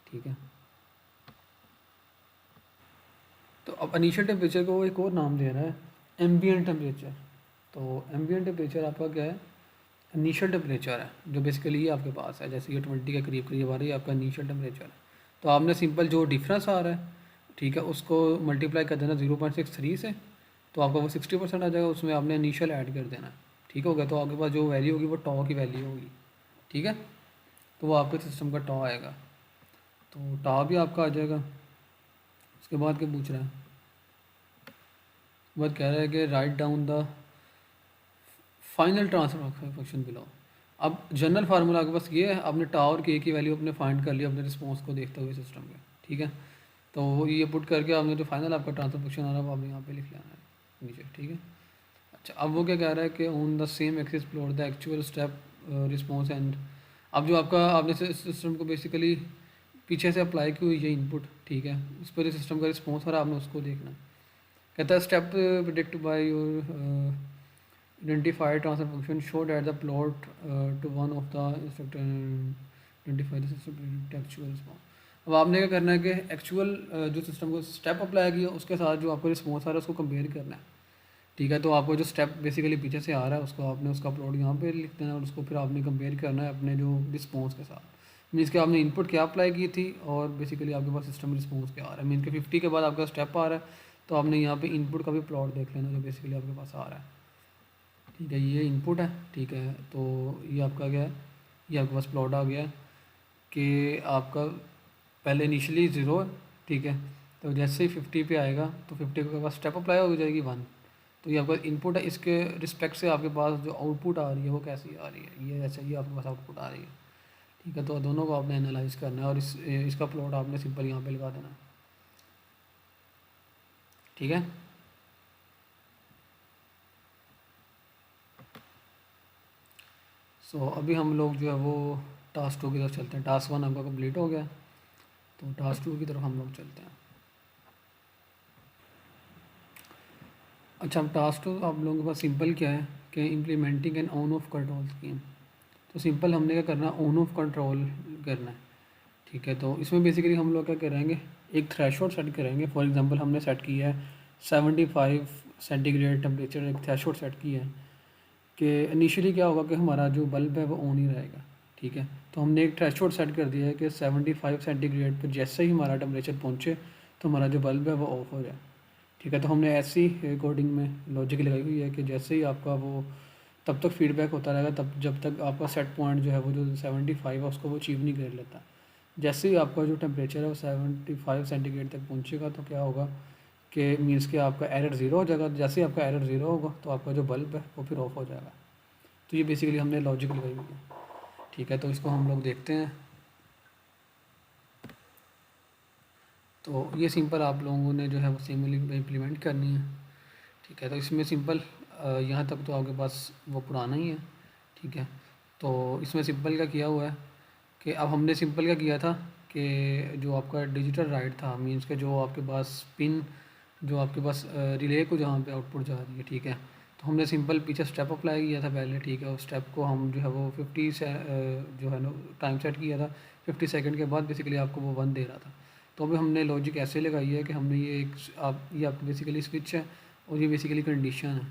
ठीक है, तो अब इनिशियल टेम्परेचर को वो एक और नाम दे रहा है, एम्बिएंट टेम्परेचर। तो एम्बिएंट टेम्परेचर आपका क्या है, इनिशियल टेम्परेचर है जो बेसिकली ये आपके पास है, जैसे ये 20 के करीब करीब आ रही है आपका इनिशियल टेम्परेचर है। तो आपने सिंपल जो डिफरेंस आ रहा है, ठीक है, उसको मल्टीप्लाई कर देना 0.63 से, तो आपका वो 60% आ जाएगा, उसमें आपने इनिशियल ऐड कर देना। ठीक हो गया, तो आपके पास जो वैल्यू होगी वो टॉ की वैल्यू होगी। ठीक है, तो वो आपके सिस्टम का टॉ आएगा, तो टॉ भी आपका आ जाएगा। उसके बाद क्या पूछ रहा है, उसके बाद कह रहा है कि write down the final transfer function below. अब जनरल फार्मूला आपके पास ये है, आपने टाउ और के की वैल्यू अपने फाइंड कर लिया अपने रिस्पॉन्स को देखते हुए सिस्टम के। ठीक है, तो ये पुट करके आपने जो फाइनल आपका ट्रांसफर फंक्शन आ रहा है वो आपने यहाँ पे लिख लेना है नीचे। ठीक है, अच्छा अब वो क्या कह रहा है कि on the same axis plot the actual step response and. अब जो आपका आपने सिस्टम को बेसिकली पीछे से अप्लाई की हुई ये इनपुट, ठीक है, उस पर सिस्टम का रिस्पॉन्स हो रहा है, आपने उसको देखना है। कहता है step predict by your identified transfer function show that the plot to one of the instructor identify the system predict actual response. अब आपने क्या करना है कि एक्चुअल जो सिस्टम को स्टेप अप्लाई किया उसके साथ जो आपको रिस्पॉन्स आ रहा है उसको कंपेयर करना है, ठीक है। तो आपको जो स्टेप बेसिकली पीछे से आ रहा है उसको आपने उसका प्लॉट यहाँ पे लिख देना और उसको फिर आपने कंपेयर करना है अपने जो रिस्पॉन्स के साथ। मीन्स कि आपने इनपुट क्या अप्लाई की थी और बेसिकली आपके पास सिस्टम रिस्पॉन्स क्या आ रहा है। मीन्स कि 50 के बाद आपका स्टेप आ रहा है तो आपने यहाँ पे इनपुट का भी प्लॉट देख लेना जो बेसिकली आपके पास आ रहा है, ठीक है। ये इनपुट है, ठीक है। तो ये आपका क्या है, ये आपके पास प्लॉट आ गया है कि आपका पहले इनिशियली ज़ीरो है, ठीक है। तो जैसे ही 50 पे आएगा तो 50 के पास स्टेप अप्लाई हो जाएगी 1। तो ये आपका इनपुट है, इसके रिस्पेक्ट से आपके पास जो आउटपुट आ रही है वो कैसी आ रही है, ये ऐसा, ये आपके पास आउटपुट आ रही है, ठीक है। तो दोनों को आपने एनालाइज करना है और इसका प्लॉट आपने सिंपल यहाँ पे लगा देना, ठीक है। सो अभी हम लोग जो है वो टास्क 2 की तरफ चलते हैं। टास्क 1 आपका कंप्लीट हो गया, तो टास्क 2 की तरफ हम लोग चलते हैं। अच्छा, अब टास्क 2 आप लोगों के पास सिंपल क्या है कि implementing an on off control scheme. तो सिंपल हमने क्या करना है, ऑन ऑफ कंट्रोल करना है, ठीक है। तो इसमें बेसिकली हम लोग क्या करेंगे, एक थ्रेशोल्ड सेट करेंगे। फॉर एग्जांपल हमने सेट किया है 75 सेंटीग्रेड टेम्परेचर, एक थ्रेशोल्ड सेट किया है कि इनिशियली क्या होगा कि हमारा जो बल्ब है वो ऑन ही रहेगा, ठीक है। तो हमने एक थ्रेशोल्ड सेट कर दिया है कि 75 सेंटीग्रेड पर जैसे ही हमारा टेम्परेचर पहुँचे तो हमारा जो बल्ब है वो ऑफ हो जाए, ठीक है। तो हमने ऐसी कोडिंग में लॉजिक लगाई हुई है कि जैसे ही आपका वो तब तक फीडबैक होता रहेगा तब जब तक आपका सेट पॉइंट जो है वो जो 75 है उसको वो अचीव नहीं कर लेता। जैसे ही आपका जो टेम्परेचर है वो 75 सेंटीग्रेड तक पहुंचेगा तो क्या होगा कि मीन्स कि आपका एरर ज़ीरो हो जाएगा। जैसे ही आपका एरर ज़ीरो होगा तो आपका जो बल्ब है वो फिर ऑफ हो जाएगा। तो ये बेसिकली हमने लॉजिक लगाई हुई है, ठीक है। तो इसको हम लोग देखते हैं। तो ये सिंपल आप लोगों ने जो है वो सिंपली इम्प्लीमेंट करनी है, ठीक है। तो इसमें सिंपल यहाँ तक तो आपके पास वो पुराना ही है, ठीक है। तो इसमें सिंपल का किया हुआ है कि अब हमने सिंपल क्या किया था कि जो आपका डिजिटल राइट था, मीन्स के जो आपके पास पिन जो आपके पास रिले को जहाँ पे आउटपुट जा रही है, ठीक है। तो हमने सिंपल पीछे स्टेप अप्लाई किया था पहले, ठीक है। उस स्टेप को हम जो है वो 50 से जो है ना टाइम सेट किया था। 50 सेकंड के बाद बेसिकली आपको वो 1 दे रहा था। तो अभी हमने लॉजिक ऐसे लगाई है कि हमने ये एक आप ये आपकी बेसिकली स्विच है और ये बेसिकली कंडीशन है,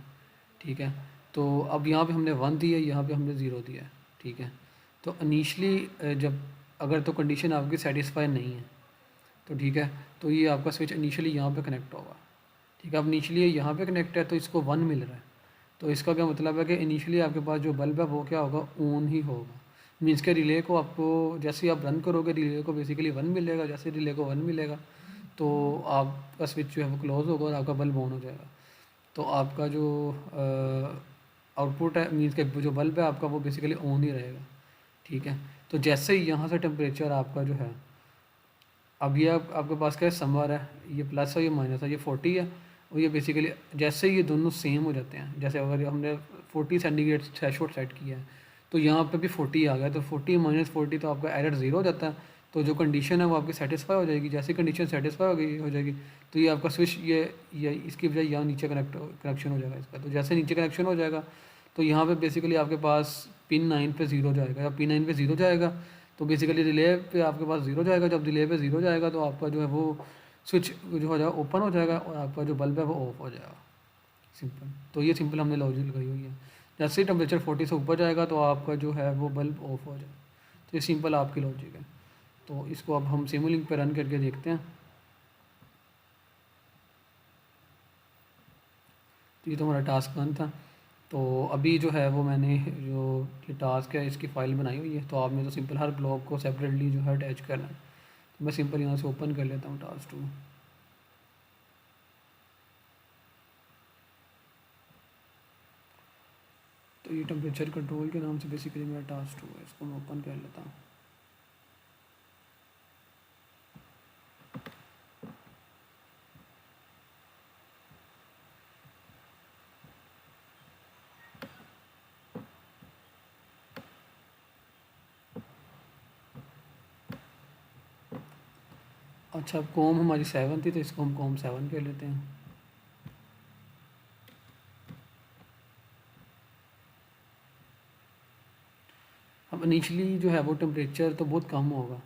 ठीक है। तो अब यहाँ पे हमने 1 दी है, यहाँ पे हमने 0 दिया है, ठीक है। तो इनिशियली जब अगर तो कंडीशन आपकी सेटिस्फाई नहीं है तो ठीक है, तो ये आपका स्विच इनिशियली यहाँ पे कनेक्ट होगा, ठीक है। अब इनिशियली यहाँ पे कनेक्ट है तो इसको 1 मिल रहा है। तो इसका क्या मतलब है कि इनिशियली आपके पास जो बल्ब है वो क्या होगा, ऑन ही होगा। मीन्स के रिले को आपको जैसे ही आप रन करोगे रिले को बेसिकली 1 मिलेगा। जैसे रिले को 1 मिलेगा तो आपका स्विच जो है वो क्लोज होगा और आपका बल्ब ऑन हो जाएगा। तो आपका जो आउटपुट है मीन्स के जो बल्ब है आपका वो बेसिकली ऑन ही रहेगा, ठीक है। तो जैसे ही यहाँ से टेम्परेचर आपका जो है, अब ये आपके पास क्या है, समर है, ये प्लस है ये माइनस है, ये 40 है और ये बेसिकली जैसे ही ये दोनों सेम हो जाते हैं, जैसे अगर हमने 40 सेंटीग्रेड थ्रेशोल्ड सेट किया है तो यहाँ पे भी 40 आ गया। तो 40 माइनस 40 तो आपका एरर ज़ीरो हो जाता है। तो जो कंडीशन है वो आपकी सेटिस्फाई हो जाएगी। जैसे कंडीशन सेटिस्फाई हो जाएगी तो ये आपका स्विच ये इसकी बजाय यहाँ नीचे कनेक्शन हो जाएगा इसका। तो जैसे नीचे कनेक्शन हो जाएगा तो यहाँ पे बेसिकली आपके पास पिन 9 पे 0 जाएगा। जब पिन 9 पे 0 जाएगा तो बेसिकली रिले पे आपके पास 0 जाएगा। जब रिले पे 0 जाएगा तो आपका जो है वो स्विच जो हो जाएगा ओपन हो जाएगा और आपका जो बल्ब है वो ऑफ हो जाएगा, सिंपल। तो ये सिंपल हमने लॉजिक लगाई हुई है। जैसे ही टेम्परेचर 40 से ऊपर जाएगा तो आपका जो है वो बल्ब ऑफ हो जाएगा। तो ये सिंपल आपकी लॉजिक है। तो इसको अब हम सिमुलिंक पे रन करके देखते हैं। तो ये तो हमारा टास्क 1 था। तो अभी जो है वो मैंने जो ये टास्क है इसकी फ़ाइल बनाई हुई है। तो आपने तो सिंपल हर ब्लॉक को सेपरेटली जो है अटैच करना है। तो मैं सिंपल यहाँ से ओपन कर लेता हूँ टास्क 2। तो ये टेम्परेचर कंट्रोल के नाम से बेसिकली मेरा टास्क 2 है। इसको मैं ओपन कर लेता हूँ। अच्छा, अब कॉम हमारी 7 थी तो इसको हम कॉम 7 कर लेते हैं। अब इनिशियली जो है वो टेम्परेचर तो बहुत कम होगा,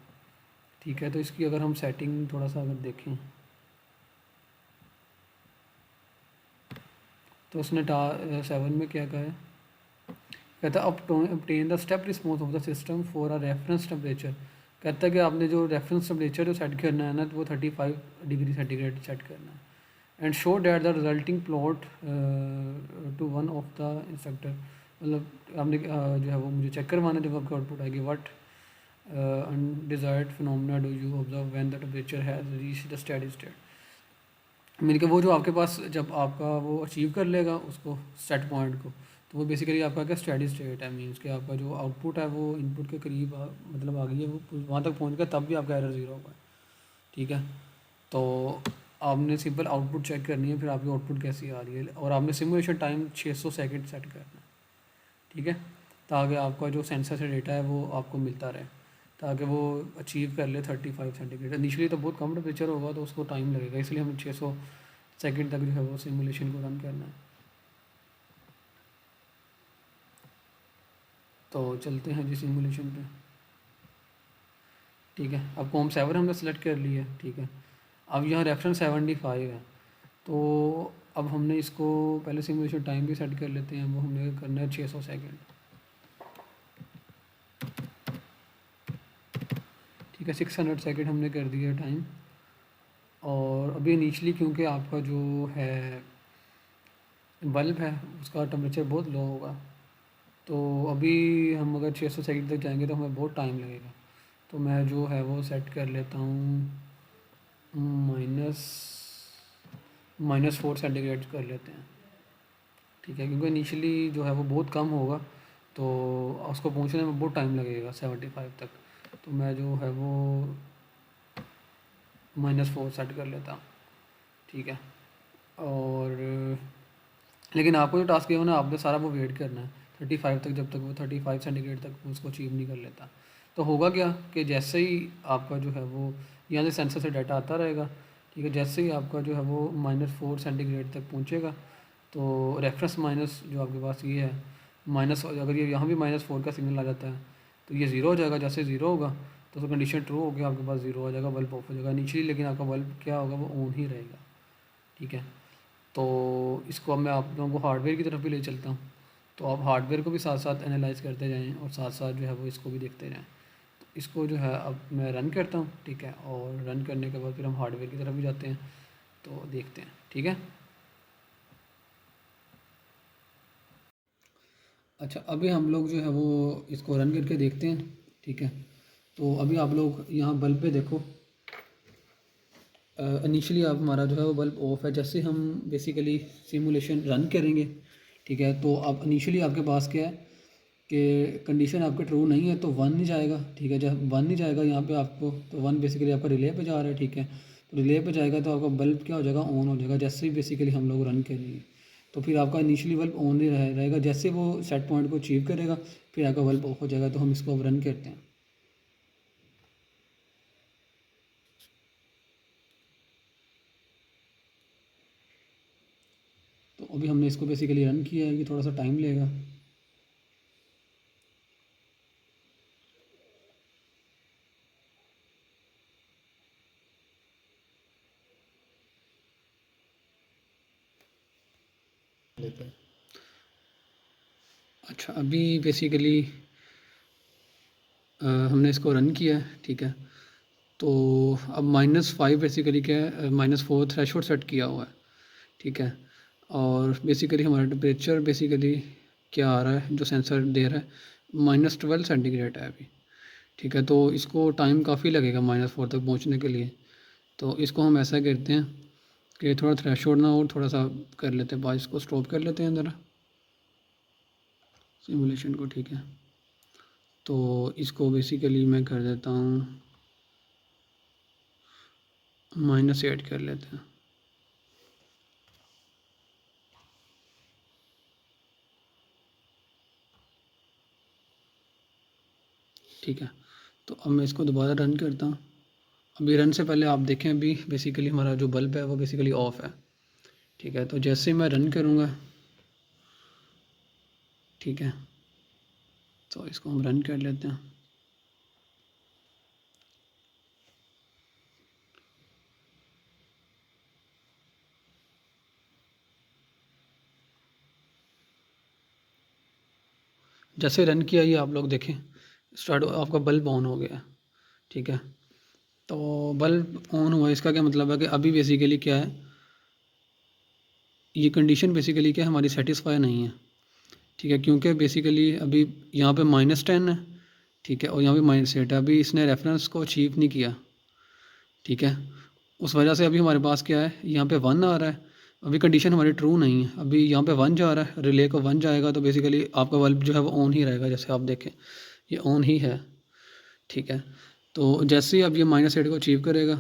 ठीक है। तो इसकी अगर हम सेटिंग थोड़ा सा अगर देखें तो उसने 7 में क्या कहा है, कहता है obtain the step response of the system for a reference temperature. कहता है कि आपने जो रेफरेंस टेम्परेचर जो सेट करना है ना, तो वो 35 डिग्री सेंटीग्रेड सेट करना है। And show that the resulting plot to one of the instructor. मतलब आपने जो है वो मुझे चेक करवाना है जब आपकी आउटपुट आएगी, what undesired phenomena do you observe when the temperature has reached the steady state. Mean कि वो जो आपके पास जब आपका वो अचीव कर लेगा उसको सेट पॉइंट को, तो वो बेसिकली आपका क्या स्टेडी स्टेट है। मीन्स कि आपका जो आउटपुट है वो इनपुट के करीब मतलब आ गई है, वो वहाँ तक पहुँच गया, तब भी आपका एरर ज़ीरो होगा, ठीक है। तो आपने सिंपल आउटपुट चेक करनी है, फिर आपकी आउटपुट कैसी आ रही है, और आपने सिमुलेशन टाइम 600 सेकंड सेट करना है, ठीक है, ताकि आपका जो सेंसर से डेटा है वो आपको मिलता रहे, ताकि वो अचीव कर ले 35 सेंटीग्रेड। इनिशियली तो बहुत कम टेम्परेचर होगा तो उसको टाइम लगेगा, इसलिए हमें 600 सेकंड तक जो है वो सिमुलेशन को रन करना है। तो चलते हैं जी सिमुलेशन पे, ठीक है। अब कॉम 7 हमने सेलेक्ट कर लिया है, ठीक है। अब यहाँ रेफरेंस 75 है, तो अब हमने इसको पहले सिमुलेशन टाइम भी सेट कर लेते हैं, वो हमने करना है 600 सेकंड, ठीक है। 600 सेकंड हमने कर दिया टाइम। और अभी इनिशली क्योंकि आपका जो है बल्ब है उसका टेम्परेचर बहुत लो होगा, तो अभी हम अगर 600 सेकंड तक जाएंगे तो हमें बहुत टाइम लगेगा। तो मैं जो है वो सेट कर लेता हूँ माइनस -4 सेंटीग्रेड कर लेते हैं, ठीक है, क्योंकि इनिशियली जो है वो बहुत कम होगा, तो उसको पहुंचने में बहुत टाइम लगेगा 75 तक। तो मैं जो है वो -4 सेट कर लेता हूँ, ठीक है। और लेकिन आपको जो टास्क है वो ना, आपने सारा वो वेट करना है 35 तक, जब तक वो 35 सेंटीग्रेड तक वो उसको अचीव नहीं कर लेता। तो होगा क्या कि जैसे ही आपका जो है वो यहाँ से सेंसर से डाटा आता रहेगा, ठीक है, जैसे ही आपका जो है वो -4 सेंटीग्रेड तक पहुँचेगा, तो रेफरेंस माइनस जो आपके पास ये है माइनस, अगर ये यहाँ भी -4 का सिग्नल आ जाता है तो ये ज़ीरो हो जाएगा। जैसे ज़ीरो होगा तो कंडीशन ट्रू हो गया, आपके पास ज़ीरो हो जाएगा, बल्ब ऑफ हो जाएगा नीचे, लेकिन आपका बल्ब क्या होगा वो ऑन ही रहेगा, ठीक है। तो इसको अब मैं आप लोगों को हार्डवेयर की तरफ भी ले चलता हूँ, तो आप हार्डवेयर को भी साथ साथ एनालाइज करते जाएँ और साथ साथ जो है वो इसको भी देखते जाएँ। तो इसको जो है अब मैं रन करता हूँ, ठीक है, और रन करने के बाद फिर हम हार्डवेयर की तरफ भी जाते हैं, तो देखते हैं, ठीक है। अच्छा, अभी हम लोग जो है वो इसको रन करके देखते हैं, ठीक है। तो अभी आप लोग यहाँ बल्ब पे देखो, इनिशियली आप हमारा जो है वो बल्ब ऑफ है। जैसे हम बेसिकली सिमुलेशन रन करेंगे, ठीक है, तो अब इनिशियली आपके पास क्या है कि कंडीशन आपका ट्रू नहीं है, तो वन नहीं जाएगा, ठीक है। जब वन नहीं जाएगा यहाँ पे आपको, तो वन बेसिकली आपका रिले पे जा रहा है, ठीक है। तो रिले पे जाएगा तो आपका बल्ब क्या हो जाएगा, ऑन हो जाएगा, जैसे ही बेसिकली हम लोग रन करेंगे। तो फिर आपका इनिशियली बल्ब ऑन ही रहेगा, जैसे वो सेट पॉइंट को अचीव करेगा फिर आपका बल्ब ऑफ हो जाएगा। तो हम इसको अब रन करते हैं। तो अभी हमने इसको बेसिकली रन किया है, ये थोड़ा सा टाइम लेगा। अच्छा, अभी बेसिकली हमने इसको रन किया है, ठीक है। तो अब -5 बेसिकली क्या है, -4 थ्रेशोल्ड सेट किया हुआ है, ठीक है। और बेसिकली हमारा टेम्परेचर बेसिकली क्या आ रहा है जो सेंसर दे रहा है, -12 सेंटीग्रेड है अभी, ठीक है। तो इसको टाइम काफ़ी लगेगा -4 तक पहुंचने के लिए। तो इसको हम ऐसा करते हैं कि थोड़ा थ्रेशोल्ड ना और थोड़ा सा कर लेते हैं, बाद इसको स्टॉप कर लेते हैं ज़रा सिमुलेशन को, ठीक है। तो इसको बेसिकली मैं कर देता हूँ -8 कर लेते हैं, ठीक है। तो अब मैं इसको दोबारा रन करता हूँ, अभी रन से पहले आप देखें, अभी बेसिकली हमारा जो बल्ब है वो बेसिकली ऑफ है। ठीक है, तो जैसे ही मैं रन करूँगा, ठीक है, तो इसको हम रन कर लेते हैं। जैसे रन किया, ये आप लोग देखें स्टार्ट, आपका बल्ब ऑन हो गया। ठीक है, तो बल्ब ऑन हुआ, इसका क्या मतलब है कि अभी बेसिकली क्या है, ये कंडीशन बेसिकली क्या है, हमारी सेटिस्फाई नहीं है। ठीक है, क्योंकि बेसिकली अभी यहाँ पे -10 है। ठीक है, और यहाँ पे -8 है, अभी इसने रेफरेंस को अचीव नहीं किया। ठीक है, उस वजह से अभी हमारे पास क्या है, यहाँ पे 1 आ रहा है। अभी कंडीशन हमारी ट्रू नहीं है, अभी यहाँ पे 1 जा रहा है, रिले को 1 जाएगा तो बेसिकली आपका बल्ब जो है वो ऑन ही रहेगा। जैसे आप देखें ये ऑन ही है। ठीक है, तो जैसे ही अब ये -8 को अचीव करेगा,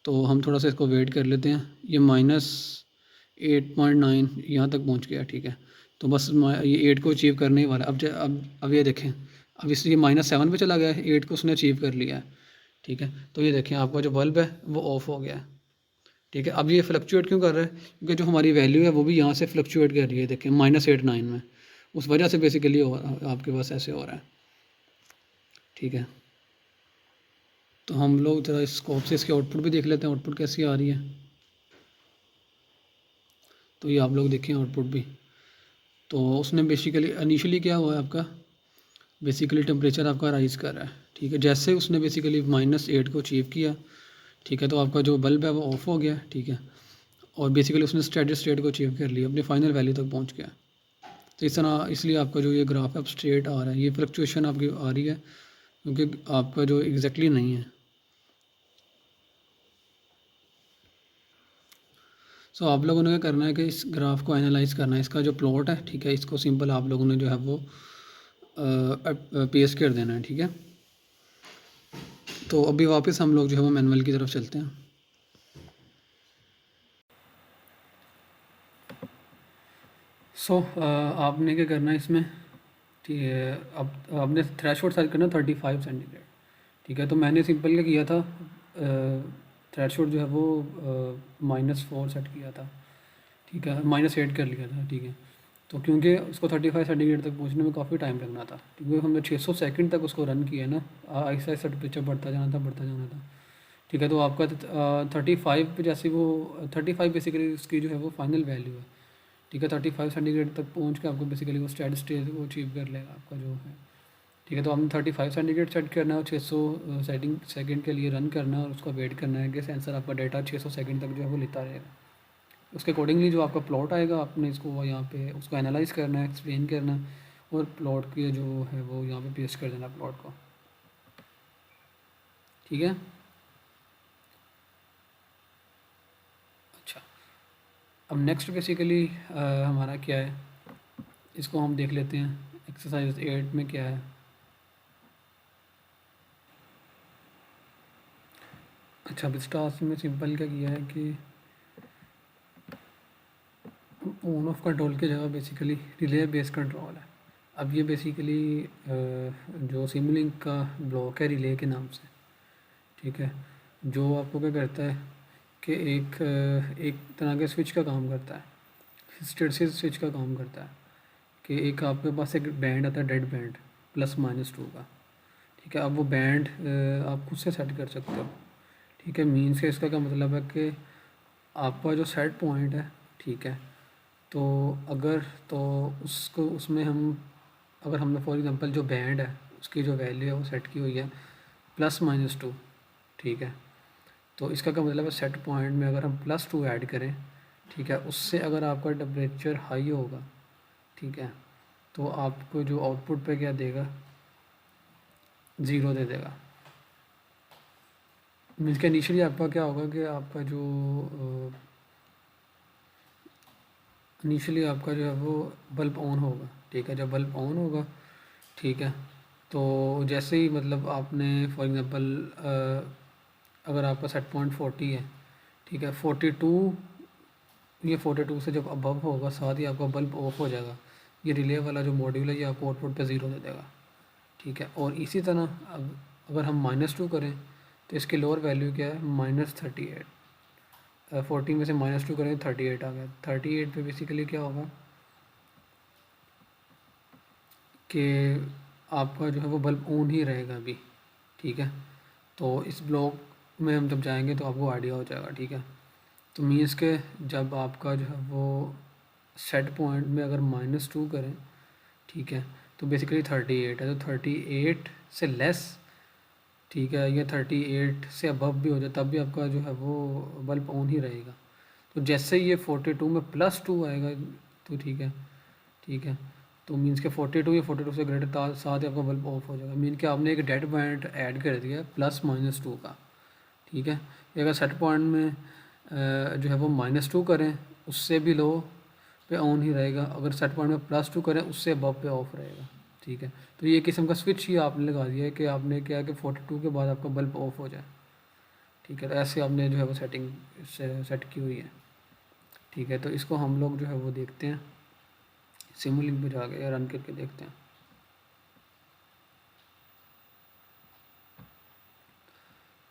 तो हम थोड़ा सा इसको वेट कर लेते हैं। ये -8.9 यहाँ तक पहुँच गया। ठीक है, तो बस ये 8 को अचीव करने ही वाला है। अब ये देखें, अब इसलिए -7 पे चला गया है, 8 को उसने अचीव कर लिया है। ठीक है, तो ये देखें आपका जो बल्ब है वो ऑफ हो गया है। ठीक है, अब ये फ्लक्चुएट क्यों कर रहा है, क्योंकि जो हमारी वैल्यू है वो भी यहाँ से फ्लक्चुएट कर रही है। देखें -8.9 में, उस वजह से बेसिकली आपके पास ऐसे हो रहा है। ठीक है, तो हम लोग ज़रा स्कोप से इसकी आउटपुट भी देख लेते हैं, आउटपुट कैसी आ रही है। तो ये आप लोग देखें आउटपुट भी, तो उसने बेसिकली इनिशियली क्या हुआ है आपका, बेसिकली टेम्परेचर आपका राइज़ कर रहा है। ठीक है, जैसे उसने बेसिकली -8 को अचीव किया, ठीक है, तो आपका जो बल्ब है वो ऑफ हो गया। ठीक है, और बेसिकली उसने स्टेडी स्टेट को अचीव कर लिया, अपने फाइनल वैल्यू तक पहुंच गया। तो इस तरह इसलिए आपका जो ये ग्राफ है अब स्ट्रेट आ रहा है, ये फ्लक्चुएशन आपकी आ रही है क्योंकि आपका जो एग्जैक्टली नहीं है। सो आप लोगों ने क्या करना है कि इस ग्राफ को एनालाइज करना है, इसका जो प्लॉट है, ठीक है, इसको सिंपल आप लोगों ने जो है वो पेस्ट कर देना है। ठीक है, तो अभी वापस हम लोग जो है वो मैनुअल की तरफ चलते हैं। सो आपने क्या करना है इसमें, ठीक है, अब आपने थ्रेशोल्ड सेट करना 35 सेंटीग्रेड। ठीक है, तो मैंने सिंपल क्या किया था, थ्रेशोल्ड जो है वो -4 सेट किया था। ठीक है, -8 कर लिया था। ठीक है, तो क्योंकि उसको 35 सेंटीग्रेड तक पहुंचने में काफ़ी टाइम लगना था, क्योंकि हमने 600 सेकंड तक उसको रन किया ना, आहिस्ता आहिस्ता टेम्परेचर बढ़ता जाना था, बढ़ता जाना था। ठीक है, तो आपका 35 पे जैसे वो 35 बेसिकली उसकी जो है वो फाइनल वैल्यू है। ठीक है, 35 सेंटीग्रेड तक पहुंच के आपको बेसिकली वो स्टेडी स्टेट को अचीव कर लेगा आपका जो है। ठीक है, तो हमने 35 सेंटीग्रेड सेट करना है और 600 सेटिंग सेकंड के लिए रन करना है और उसका वेट करना है कि सेंसर आपका डेटा 600 सेकंड तक जो है वो लेता रहेगा। उसके अकॉर्डिंगली जो आपका प्लॉट आएगा, आपने इसको यहाँ पे उसको एनालाइज करना है, एक्सप्लेन करना है और प्लॉट की जो है वो यहाँ पे पेस्ट कर देना प्लॉट को। ठीक है, अच्छा, अब नेक्स्ट बेसिकली हमारा क्या है, इसको हम देख लेते हैं एक्सरसाइज 8 में क्या है। अच्छा, अब इस टास्क में सिंपल क्या किया है कि ऑन ऑफ कंट्रोल की जगह बेसिकली रिले बेस्ड कंट्रोल है। अब ये बेसिकली जो सिमलिंक का ब्लॉक है रिले के नाम से। ठीक है, जो आपको क्या करता है कि एक तरह के स्विच का काम करता है, हिस्टैरिसीस स्विच का काम करता है कि एक आपके पास एक बैंड आता है, डेड बैंड +-2 का। ठीक है, अब वो बैंड आप खुद से सेट कर सकते हो। ठीक है, मीन्स के इसका क्या मतलब है कि आपका जो सेट पॉइंट है, ठीक है, तो अगर तो उसको उसमें हम अगर हमने फॉर एग्जांपल जो बैंड है उसकी जो वैल्यू है वो सेट की हुई है +-2। ठीक है, तो इसका क्या मतलब है, सेट पॉइंट में अगर हम +2 ऐड करें, ठीक है, उससे अगर आपका टेम्परेचर हाई होगा, ठीक है, तो आपको जो आउटपुट पे क्या देगा, 0 दे देगा। मीन्स के इनिशियली आपका क्या होगा कि आपका जो इनिशियली आपका जो है वो बल्ब ऑन होगा। ठीक है, जब बल्ब ऑन होगा, ठीक है, तो जैसे ही मतलब आपने फॉर एग्ज़ाम्पल अगर आपका सेट पॉइंट 40 है, ठीक है, 42, ये 42 से जब अबव होगा साथ ही आपका बल्ब ऑफ हो जाएगा। ये रिले वाला जो मॉड्यूल है ये आपको आउटपुट पे 0 दे देगा। ठीक है, और इसी तरह अगर हम -2 करें तो इसकी लोअर वैल्यू क्या है, -38। 40 में से -2 करें 38 आ गया। 38 पे बेसिकली क्या होगा कि आपका जो है वो बल्ब ऑन ही रहेगा अभी, ठीक है। तो इस ब्लॉक में हम जब जाएंगे तो आपको आइडिया हो जाएगा, ठीक है। तो मीन्स के जब आपका जो है वो सेट पॉइंट में अगर -2 करें, ठीक है, तो बेसिकली 38 है, तो 38 से लेस, ठीक है, या 38 से अबव भी हो जाए तब भी आपका जो है वो बल्ब ऑन ही रहेगा। तो जैसे ही ये 42 में +2 आएगा तो ठीक है, ठीक है। तो मीन्स के 42 या 42 से ग्रेटर साथ ही आपका बल्ब ऑफ हो जाएगा। मीन कि आपने एक डेड पॉइंट ऐड कर दिया है +-2 का, ठीक है। ये अगर सेट पॉइंट में जो है वो -2 करें उससे भी लो पे ऑन ही रहेगा, अगर सेट पॉइंट में +2 करें उससे अबव पे ऑफ रहेगा, ठीक है। तो ये किस्म का स्विच ही आपने लगा दिया है कि आपने क्या है कि 42 के बाद आपका बल्ब ऑफ हो जाए, ठीक है। तो ऐसे आपने जो है वो सेटिंग सेट की हुई है, ठीक है। तो इसको हम लोग जो है वो देखते हैं, सिमुलिंक पे जाके रन करके देखते हैं।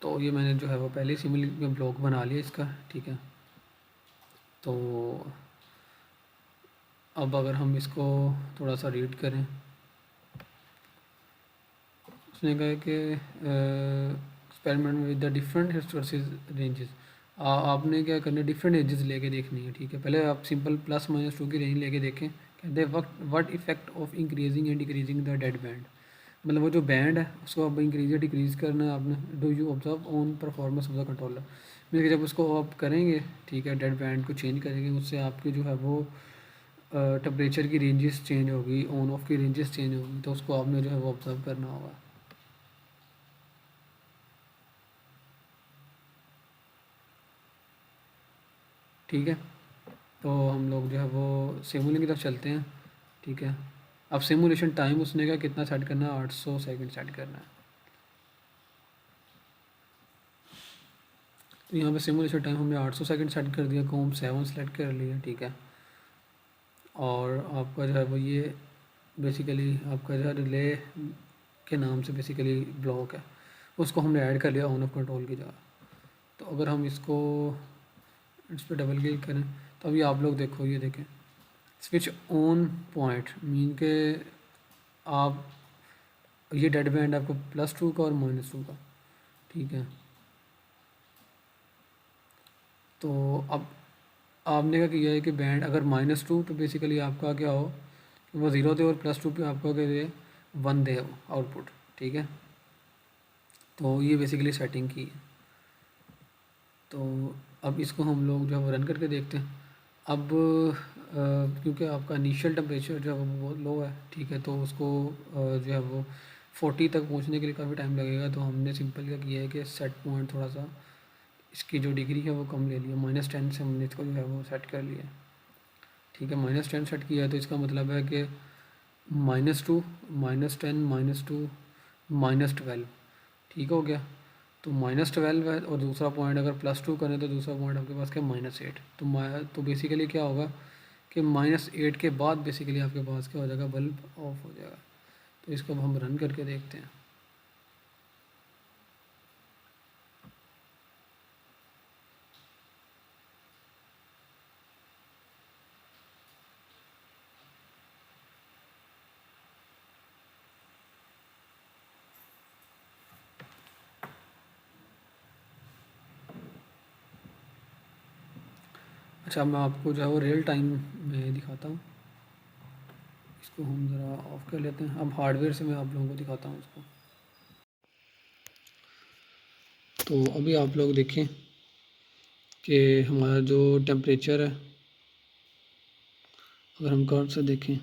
तो ये मैंने जो है वो पहले ही सिमुलिंक में ब्लॉक बना लिया इसका, ठीक है। तो अब अगर हम इसको थोड़ा सा रीड करें, उसने कहा है कि experiment with the different hysteresis ranges. आपने क्या करना है, डिफरेंट एजेस लेके देखनी है, ठीक है। पहले आप सिंपल +-2 की रेंज लेके देखें, कहते हैं what effect of increasing and decreasing the dead band. मतलब वो जो बैंड है उसको अब इंक्रीज या डिक्रीज़ करना है आपने। Do you observe on performance of the controller. Mean जब उसको आप करेंगे, ठीक है, डेड बैंड को चेंज करेंगे, उससे आपकी जो है वो टेम्परेचर की रेंजेस चेंज होगी, ऑन ऑफ की रेंजेस चेंज होगी, तो उसको आपने जो है वो ऑब्जर्व करना होगा, ठीक है। तो हम लोग जो है वो सिमुलेशन की तरफ चलते हैं, ठीक है। अब सिमुलेशन टाइम उसने का कितना सेट करना है, 800 सेकंड सेट करना है। तो यहाँ पे सिमुलेशन टाइम हमने 800 सेकंड सेट कर दिया, कॉम 7 सेलेक्ट कर लिया, ठीक है। और आपका जो है वो ये बेसिकली आपका जो है रिले के नाम से बेसिकली ब्लॉक है, उसको हमने ऐड कर लिया ऑन ऑफ कंट्रोल की जगह। तो अगर हम इसको इस पर डबल क्लिक करें तो अभी आप लोग देखो, ये देखें स्विच ऑन पॉइंट, मीन के आप ये डेड बैंड आपको +2 का और -2 का, ठीक है। तो अब आपने क्या किया है कि बैंड अगर -2 पे बेसिकली आपका क्या हो कि वो 0 दे और +2 पे आपका क्या दे, 1 दे आउटपुट, ठीक है। तो ये बेसिकली सेटिंग की है। तो अब इसको हम लोग जो है वो रन करके देखते हैं। अब क्योंकि आपका इनिशियल टेम्परेचर जो है वो बहुत लो है, ठीक है, तो उसको जो है वो 40 तक पहुंचने के लिए काफ़ी टाइम लगेगा। तो हमने सिंपल क्या किया है कि सेट पॉइंट थोड़ा सा इसकी जो डिग्री है वो कम ले लिया, -10 से हमने इसको जो है वो सेट कर लिया, ठीक है। -10 सेट किया है तो इसका मतलब है कि -2 -10 -2 -12, ठीक हो गया। तो -12 है और दूसरा पॉइंट अगर +2 करें तो दूसरा पॉइंट आपके पास क्या, -8। तो बेसिकली क्या होगा कि -8 के बाद बेसिकली आपके पास क्या हो जाएगा, बल्ब ऑफ हो जाएगा। तो इसको अब हम रन करके देखते हैं। अच्छा, मैं आपको जो है वो रियल टाइम में दिखाता हूँ। इसको हम ज़रा ऑफ कर लेते हैं। अब हार्डवेयर से मैं आप लोगों को दिखाता हूँ इसको। तो अभी आप लोग देखें कि हमारा जो टेम्परेचर है, अगर हम कर्व से देखें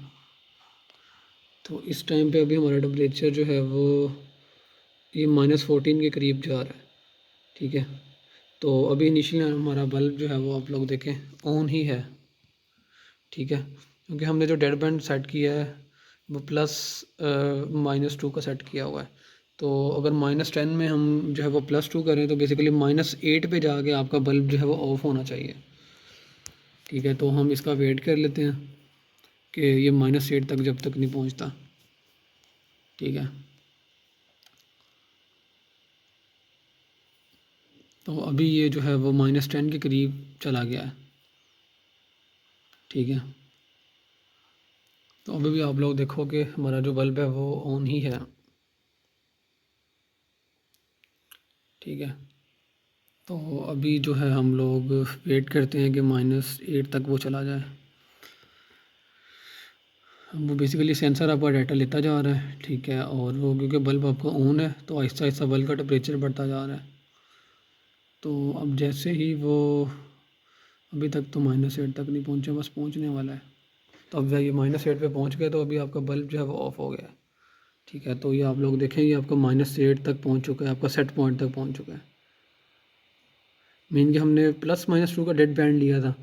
तो इस टाइम पे अभी हमारा टेम्परेचर जो है वो ये -14 के करीब जा रहा है, ठीक है। तो अभी इनिशियली हमारा बल्ब जो है वो आप लोग देखें ऑन ही है, ठीक है, क्योंकि हमने जो डेड बैंड सेट किया है वो +-2 का सेट किया हुआ है। तो अगर -10 में हम जो है वो +2 करें तो बेसिकली -8 पे जाके आपका बल्ब जो है वो ऑफ होना चाहिए, ठीक है। तो हम इसका वेट कर लेते हैं कि ये -8 तक जब तक नहीं पहुंचता, ठीक है। तो अभी ये जो है वो -10 के करीब चला गया है, ठीक है। तो अभी भी आप लोग देखो कि हमारा जो बल्ब है वो ऑन ही है, ठीक है। तो अभी जो है हम लोग वेट करते हैं कि -8 तक वो चला जाए। वो बेसिकली सेंसर आपका डाटा लेता जा रहा है, ठीक है। और वो क्योंकि बल्ब आपका ऑन है तो आहिस्ता आहिस्ता बल्ब का टेम्परेचर बढ़ता जा रहा है। तो अब जैसे ही वो, अभी तक तो -8 तक नहीं पहुँचा, बस पहुँचने वाला है। तो अब ये -8 पे पहुँच गया, तो अभी आपका बल्ब जो है वो ऑफ हो गया है, ठीक है। तो ये आप लोग देखें, ये आपका -8 तक पहुँच चुका है, आपका सेट पॉइंट तक पहुँच चुका है। मीन कि हमने +-2 का डेड बैंड लिया था,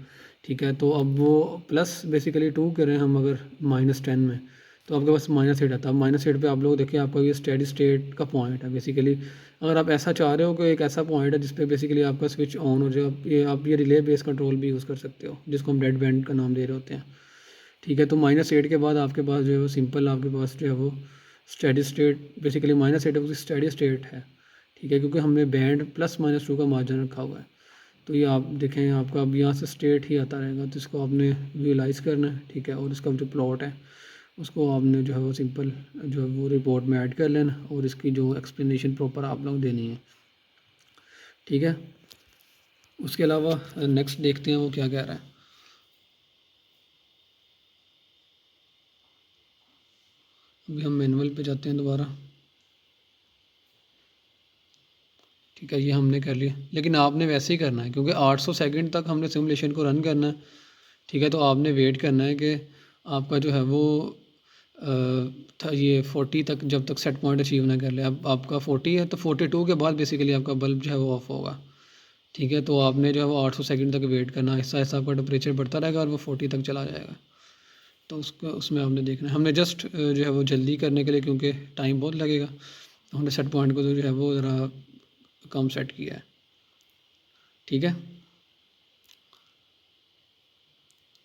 ठीक है। तो अब वो प्लस बेसिकली 2 करें हम अगर -10 में, तो आपके पास -8 आता है। -8 पे आप लोग देखें, आपका ये स्टेडी स्टेट का पॉइंट है बेसिकली। अगर आप ऐसा चाह रहे हो कि एक ऐसा पॉइंट है जिस पे बेसिकली आपका स्विच ऑन हो जाए, आप ये रिले बेस कंट्रोल भी यूज़ कर सकते हो, जिसको हम डेड बैंड का नाम दे रहे होते हैं, ठीक है। तो -8 के बाद आपके पास जो है वो सिंपल, आपके पास जो है वो steady state, basically -8 steady state है, ठीक है। क्योंकि हमने बैंड +-2 का मार्जिन रखा हुआ है। तो ये आप देखें, आपका अब यहाँ से स्ट्रेट ही आता रहेगा, तो इसको आपने विजुलाइज़ करना है, ठीक है। और इसका जो प्लॉट है उसको आपने जो है वो सिंपल जो है वो रिपोर्ट में ऐड कर लेना, और इसकी जो एक्सप्लेनेशन प्रॉपर आप लोग देनी है, ठीक है। उसके अलावा नेक्स्ट देखते हैं वो क्या कह रहा है। अभी हम मैनुअल पे जाते हैं दोबारा, ठीक है। ये हमने कर लिया, लेकिन आपने वैसे ही करना है क्योंकि 800 सेकंड तक हमने सिमुलेशन को रन करना है, ठीक है। तो आपने वेट करना है कि आपका जो है वो था ये 40 तक, जब तक सेट पॉइंट अचीव ना कर ले। अब आपका 40 है तो 42 के बाद बेसिकली आपका बल्ब जो है वो ऑफ होगा, ठीक है। तो आपने जो है वो 800 सेकंड तक वेट करना, आहिस्ता आहिस्ता आपका टेम्परेचर बढ़ता रहेगा और वो 40 तक चला जाएगा। तो उसका उसमें आपने देखना है, हमने जस्ट जो है वो जल्दी करने के लिए, क्योंकि टाइम बहुत लगेगा, तो हमने सेट पॉइंट को जो है वो ज़रा कम सेट किया है, ठीक है।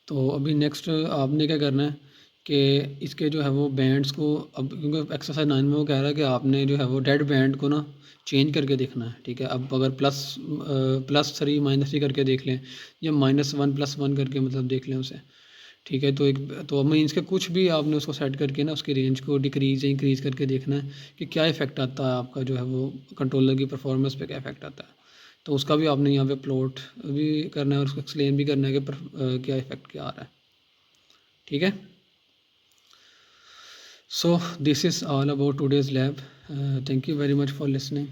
तो अभी नेक्स्ट आपने क्या करना है कि इसके जो है वो बैंड्स को, अब क्योंकि एक्सरसाइज 9 में वो कह रहा है कि आपने जो है वो डेड बैंड को ना चेंज करके देखना है, ठीक है। अब अगर +3 -3 करके देख लें, या -1 +1 करके मतलब देख लें उसे, ठीक है। तो एक तो मीन्स के कुछ भी आपने उसको सेट करके ना उसकी रेंज को डिक्रीज़ या इंक्रीज़ करके देखना है कि क्या इफ़ेक्ट आता है, आपका जो है वो कंट्रोलर की परफॉर्मेंस पे क्या इफ़ेक्ट आता है। तो उसका भी आपने यहाँ पे प्लॉट भी करना है और उसको एक्सप्लेन भी करना है कि क्या इफ़ेक्ट क्या आ रहा है, ठीक है। So this is all about today's lab. Thank you very much for listening.